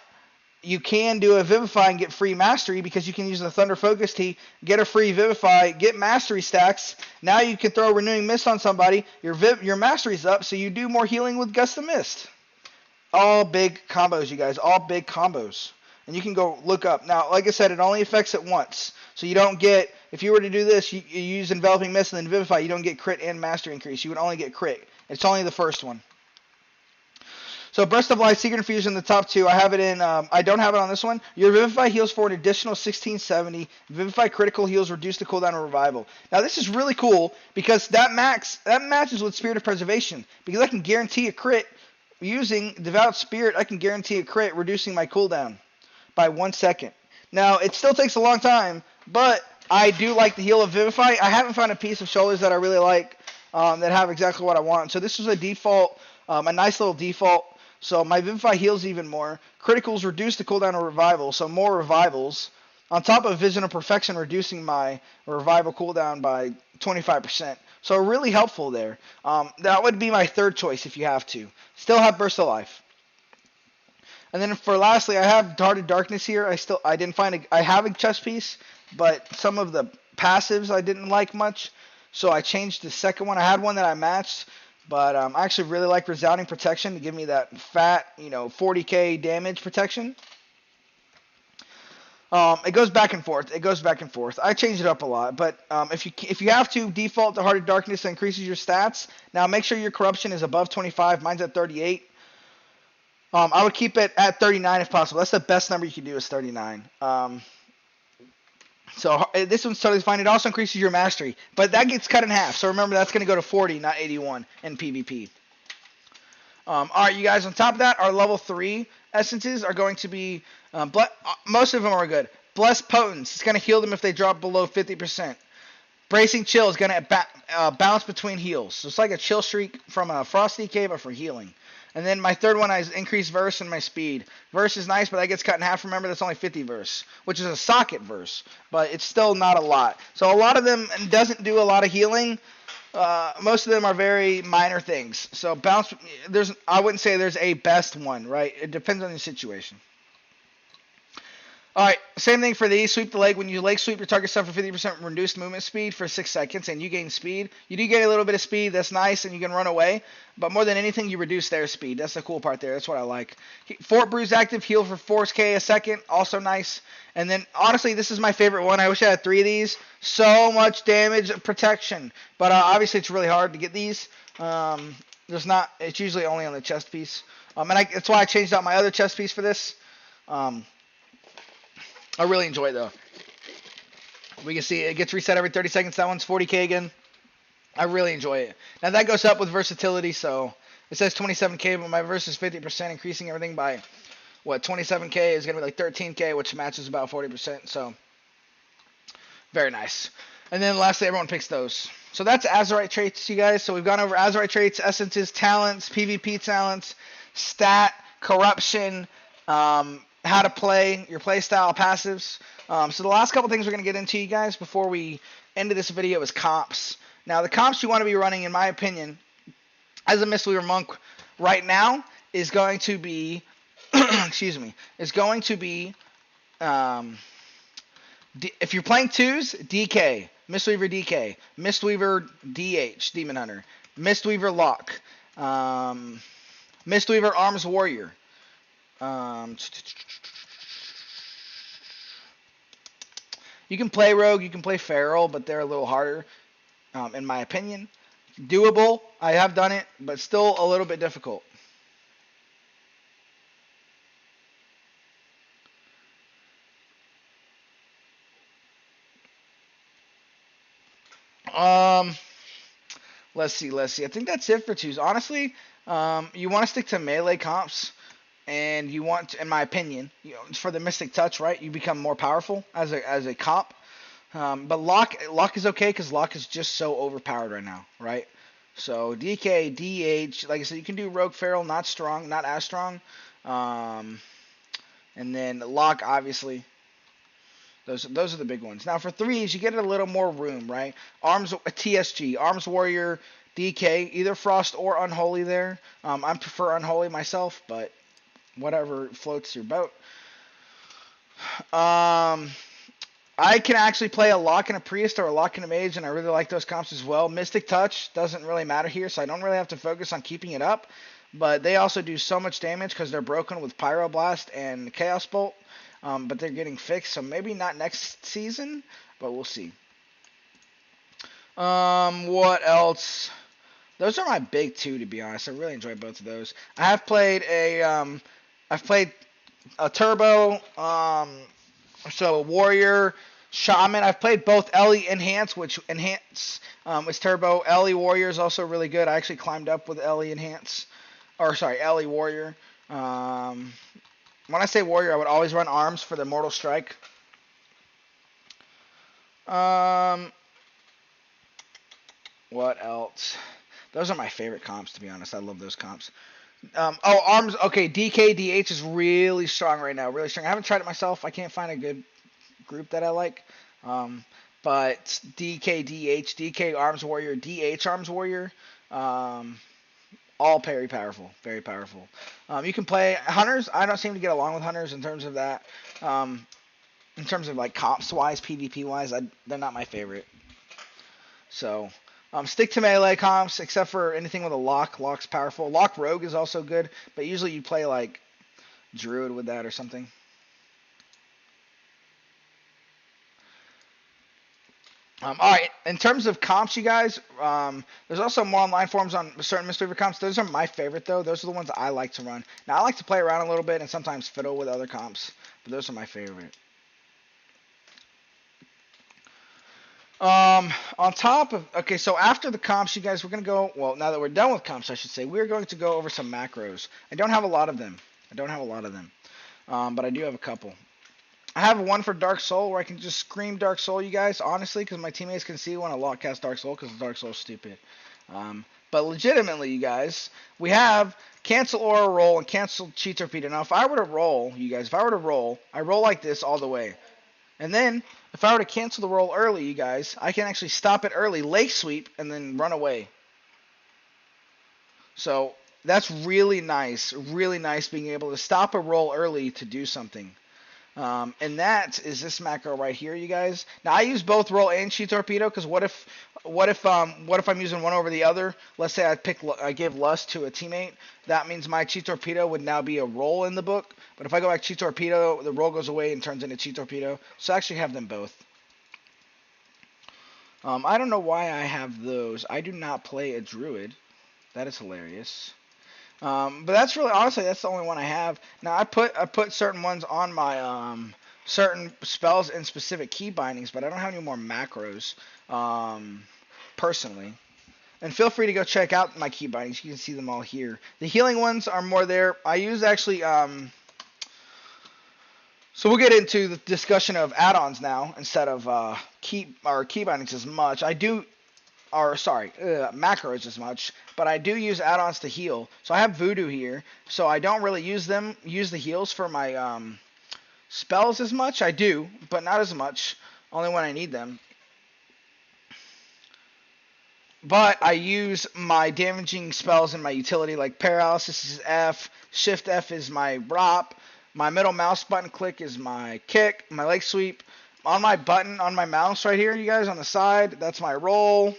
you can do a Vivify and get free Mastery because you can use the Thunder Focus Tea, get a free Vivify, get Mastery stacks. Now you can throw Renewing Mist on somebody. Your Mastery's up, so you do more healing with Gust of Mist. All big combos, you guys. All big combos. And you can go look up. Now, like I said, it only affects it once. So you don't get, if you were to do this, you use Enveloping Mist and then Vivify, you don't get crit and Mastery increase. You would only get crit. It's only the first one. So Burst of Life, Secret Infusion, the top two. I have it in, I don't have it on this one. Your Vivify heals for an additional 1670. Vivify critical heals reduce the cooldown of Revival. Now this is really cool because that matches with Spirit of Preservation. Because I can guarantee a crit using Devout Spirit. I can guarantee a crit reducing my cooldown by 1 second. Now it still takes a long time, but I do like the heal of Vivify. I haven't found a piece of shoulders that I really like that have exactly what I want. So this was a default, a nice little default. So my Vivify heals even more. Criticals reduce the cooldown of Revival, so more Revivals. On top of Vision of Perfection reducing my Revival cooldown by 25%. So really helpful there. That would be my third choice if you have to. Still have Burst of Life. And then for lastly, I have Darted Darkness here. I have a chest piece, but some of the passives I didn't like much. So I changed the second one. I had one that I matched. But I actually really like Resounding Protection to give me that fat, 40k damage protection. It goes back and forth. I change it up a lot. But if you have to, default to Hearted Darkness that increases your stats. Now make sure your Corruption is above 25. Mine's at 38. I would keep it at 39 if possible. That's the best number you can do is 39. So this one's totally fine. It also increases your Mastery, but that gets cut in half. So remember, that's going to go to 40, not 81 in PvP. All right, you guys. On top of that, our level 3 essences are going to be, most of them are good. Blessed Potence, it's going to heal them if they drop below 50%. Bracing Chill is going to bounce between heals. So it's like a chill streak from a Frost DK, but for healing. And then my third one is increased verse and my speed. Verse is nice, but that gets cut in half. Remember, that's only 50 verse, which is a socket verse, but it's still not a lot. So a lot of them doesn't do a lot of healing. Most of them are very minor things. So bounce, I wouldn't say there's a best one, right? It depends on the situation. All right, same thing for these. Sweep the leg. When you leg sweep, your target suffer 50% reduced movement speed for 6 seconds, and you gain speed. You do get a little bit of speed. That's nice, and you can run away. But more than anything, you reduce their speed. That's the cool part there. That's what I like. Fort Bruise active, heal for 4K a second. Also nice. And then, honestly, this is my favorite one. I wish I had 3 of these. So much damage protection. But obviously, it's really hard to get these. It's usually only on the chest piece. That's why I changed out my other chest piece for this. I really enjoy it, though. We can see it gets reset every 30 seconds. That one's 40k again. I really enjoy it. Now, that goes up with versatility, so it says 27k, but my verse is 50%, increasing everything by, 27k is going to be like 13k, which matches about 40%, so very nice. And then lastly, everyone picks those. So that's Azerite Traits, you guys. So we've gone over Azerite Traits, Essences, Talents, PvP Talents, Stat, Corruption, how to play, your playstyle, passives. So the last couple things we're going to get into, you guys, before we end this video is comps. Now, the comps you want to be running, in my opinion, as a Mistweaver Monk right now is going to be, excuse me, if you're playing 2s, DK, Mistweaver DK, Mistweaver DH, Demon Hunter, Mistweaver Lock, Mistweaver Arms Warrior, you can play Rogue, you can play Feral, but they're a little harder, in my opinion. Doable, I have done it, but still a little bit difficult. Let's see. I think that's it for 2s. Honestly, you want to stick to melee comps. And you want, in my opinion, for the Mystic Touch, right? You become more powerful as a comp. But Lock is okay because Lock is just so overpowered right now, right? So DK, DH, like I said, you can do Rogue, Feral, not as strong. And then Lock, obviously. Those are the big ones. Now for 3s, you get a little more room, right? TSG, Arms Warrior, DK, either Frost or Unholy there. I prefer Unholy myself, but whatever floats your boat. I can actually play a Lock and a Priest or a Lock and a Mage, and I really like those comps as well. Mystic Touch doesn't really matter here, so I don't really have to focus on keeping it up. But they also do so much damage because they're broken with Pyroblast and Chaos Bolt. But they're getting fixed, so maybe not next season, but we'll see. What else? Those are my big 2, to be honest. I really enjoy both of those. I've played a Turbo, so a Warrior, Shaman. I've played both Ellie Enhance, which Enhance is Turbo. Ellie Warrior is also really good. I actually climbed up with Ellie Enhance, Ellie Warrior. When I say Warrior, I would always run Arms for the Mortal Strike. What else? Those are my favorite comps, to be honest. I love those comps. Arms. Okay, DK, DH is really strong right now. Really strong. I haven't tried it myself. I can't find a good group that I like. But DK, DH, DK Arms Warrior, DH Arms Warrior. All very powerful. Very powerful. You can play Hunters. I don't seem to get along with Hunters in terms of that. In terms of like comps-wise, PvP-wise, they're not my favorite. So... stick to melee comps, except for anything with a Lock. Lock's powerful. Lock Rogue is also good, but usually you play like Druid with that or something. Alright, in terms of comps, you guys, there's also more online forums on certain Mistweaver comps. Those are my favorite, though. Those are the ones I like to run. Now, I like to play around a little bit and sometimes fiddle with other comps, but those are my favorite. On top of, okay, so after the comps, you guys, we're going to go, well, now that we're done with comps, I should say, we're going to go over some macros. I don't have a lot of them. But I do have a couple. I have one for Dark Soul where I can just scream Dark Soul, you guys, honestly, because my teammates can see when I lock cast Dark Soul because Dark Soul's stupid. But legitimately, you guys, we have cancel Aura Roll and cancel Chi Torpedo. Now, if I were to roll, you guys, if I were to roll, I roll like this all the way. And then, if I were to cancel the roll early, you guys, I can actually stop it early, Lake Sweep, and then run away. So, that's really nice being able to stop a roll early to do something. And that is this macro right here, you guys. Now I use both roll and Chi Torpedo because what if I'm using one over the other? Let's say I give Lust to a teammate. That means my Chi Torpedo would now be a roll in the book. But if I go back Chi Torpedo, the roll goes away and turns into Chi Torpedo. So I actually have them both. I don't know why I have those. I do not play a Druid. That is hilarious. But that's really, honestly, that's the only one I have. Now I put certain ones on my certain spells in specific key bindings, but I don't have any more macros personally. And feel free to go check out my key bindings. You can see them all here. The healing ones are more there. I use actually. So we'll get into the discussion of add-ons now instead of key bindings as much. I do. Or sorry, macros as much, but I do use add-ons to heal. So I have Voodoo here, so I don't really use the heals for my spells as much. I do, but not as much, only when I need them. But I use my damaging spells in my utility, like Paralysis is F, Shift F is my ROP, my middle mouse button click is my kick, my leg sweep. On my button, on my mouse right here, you guys, on the side, that's my roll.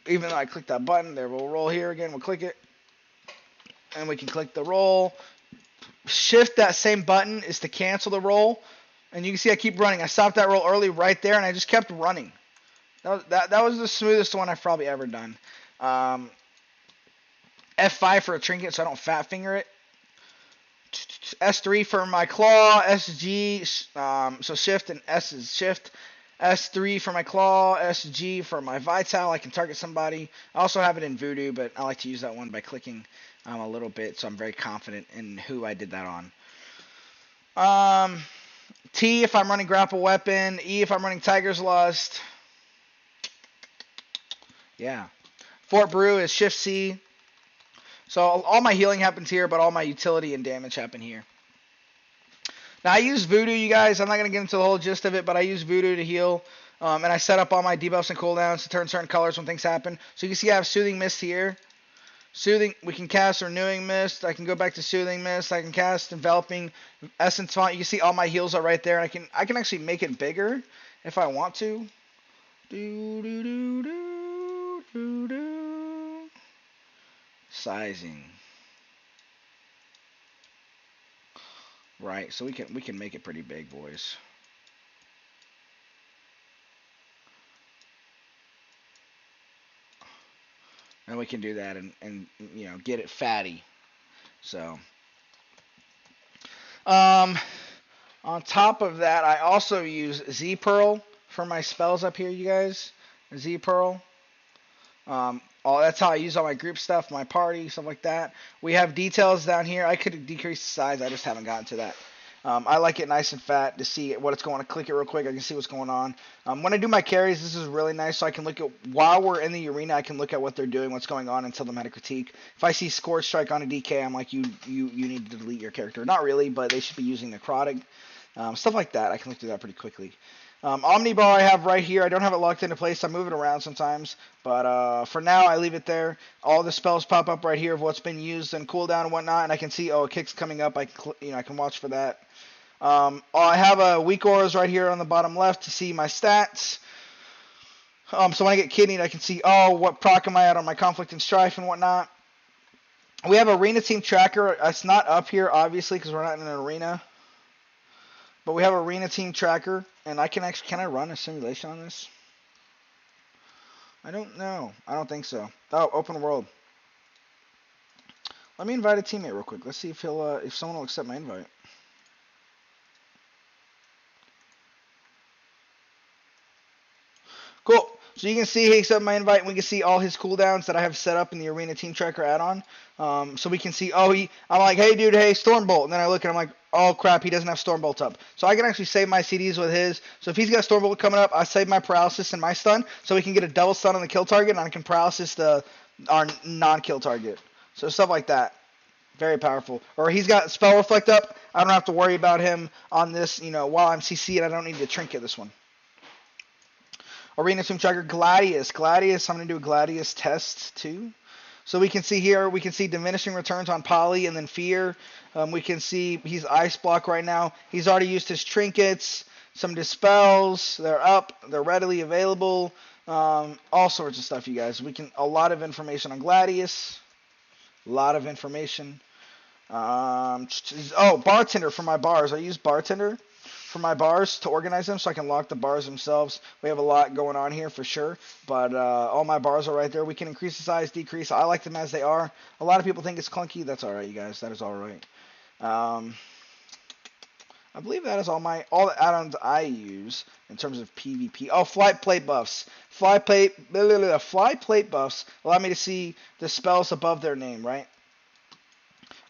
Even though I click that button, there we'll roll here again. We'll click it, and we can click the roll. Shift that same button is to cancel the roll, and you can see I keep running. I stopped that roll early right there, and I just kept running. That was the smoothest one I've probably ever done. F5 for a trinket, so I don't fat finger it. S3 for my claw. SG, so shift and S is shift. S3 for my claw, SG for my vital. I can target somebody. I also have it in Voodoo, but I like to use that one by clicking a little bit, so I'm very confident in who I did that on. T if I'm running grapple weapon. E if I'm running Tiger's Lust. Yeah. Fort Brew is Shift C. So all my healing happens here, but all my utility and damage happen here. Now, I use Voodoo, you guys. I'm not going to get into the whole gist of it, but I use Voodoo to heal. And I set up all my debuffs and cooldowns to turn certain colors when things happen. So you can see I have Soothing Mist here. Soothing, we can cast Renewing Mist. I can go back to Soothing Mist. I can cast Enveloping Essence Font. You can see all my heals are right there. I can actually make it bigger if I want to. Sizing. Right, so we can make it pretty big, boys. And we can do that and you know, get it fatty. So on top of that, I also use Z Pearl for my spells up here, you guys. Z Pearl. That's how I use all my group stuff, my party, stuff like that. We have details down here. I could decrease the size. I just haven't gotten to that. I like it nice and fat to see what it's going to click it real quick. I can see what's going on. When I do my carries, this is really nice, so I can look at, while we're in the arena, I can look at what they're doing, what's going on, and tell them how to critique. If I see Scorch Strike on a DK, I'm like, you need to delete your character. Not really, but they should be using Necrotic. Stuff like that. I can look through that pretty quickly. Omniball I have right here. I don't have it locked into place. I move it around sometimes. But for now, I leave it there. All the spells pop up right here of what's been used and cooldown and whatnot. And I can see, a kick's coming up. I can watch for that. I have a weak auras right here on the bottom left to see my stats. So when I get kidneyed, I can see, what proc am I at on my conflict and strife and whatnot. We have arena team tracker. It's not up here, obviously, because we're not in an arena. But we have arena team tracker, and can I run a simulation on this? I don't know. I don't think so. Oh, open world. Let me invite a teammate real quick. Let's see if if someone will accept my invite. Cool. So you can see he accepted my invite, and we can see all his cooldowns that I have set up in the Arena Team Tracker add-on. So we can see, I'm like, hey dude, hey, Stormbolt. And then I look and I'm like, oh crap, he doesn't have Stormbolt up. So I can actually save my CDs with his. So if he's got Stormbolt coming up, I save my paralysis and my stun, so we can get a double stun on the kill target, and I can paralysis our non-kill target. So stuff like that. Very powerful. Or he's got Spell Reflect up. I don't have to worry about him on this, while I'm CC, and I don't need to Trinket this one. Arena Team Tracker, Gladius. I'm going to do a Gladius test too. So we can see here, diminishing returns on Poly and then Fear. We can see he's Ice Block right now. He's already used his Trinkets, some Dispels. They're up. They're readily available. All sorts of stuff, you guys. A lot of information on Gladius. A lot of information. Bartender for my bars. I use Bartender for my bars to organize them so I can lock the bars themselves. We have a lot going on here for sure, but all my bars are right there. We can increase the size, decrease. I like them as they are. A lot of people think it's clunky. That's all right, you guys. That is all right. I believe that is all the add-ons I use in terms of PvP. Oh, fly plate buffs. Fly plate buffs allow me to see the spells above their name, right?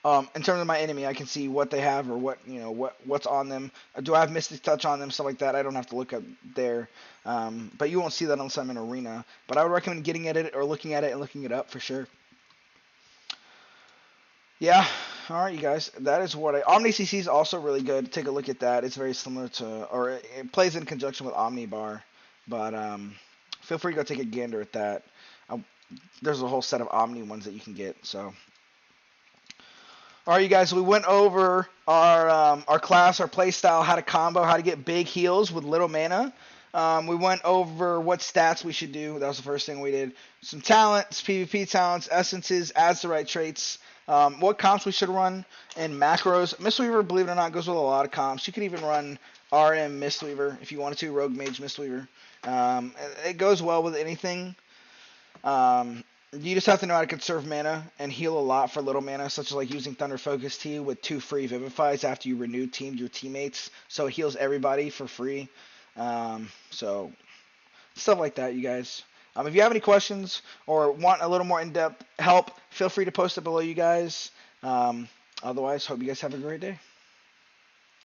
In terms of my enemy, I can see what they have or what's on them. Do I have Mystic Touch on them, stuff like that. I don't have to look up there, but you won't see that unless I'm in Arena. But I would recommend getting at it or looking at it and looking it up for sure. Yeah, all right, you guys. That is what Omni CC is also really good. Take a look at that. It's very similar to, or it plays in conjunction with Omni Bar. But feel free to go take a gander at that. There's a whole set of Omni ones that you can get. So. All right, you guys, we went over our class, our playstyle, how to combo, how to get big heals with little mana. We went over what stats we should do. That was the first thing we did. Some talents, PvP talents, essences, Azerite traits, what comps we should run, and macros. Mistweaver, believe it or not, goes with a lot of comps. You could even run RM Mistweaver if you wanted to, Rogue Mage Mistweaver. It goes well with anything. You just have to know how to conserve mana and heal a lot for little mana, such as like using Thunder Focus Tea with 2 free Vivifies after you teamed your teammates, so it heals everybody for free. So stuff like that, you guys. If you have any questions or want a little more in-depth help, feel free to post it below, you guys. Otherwise, hope you guys have a great day.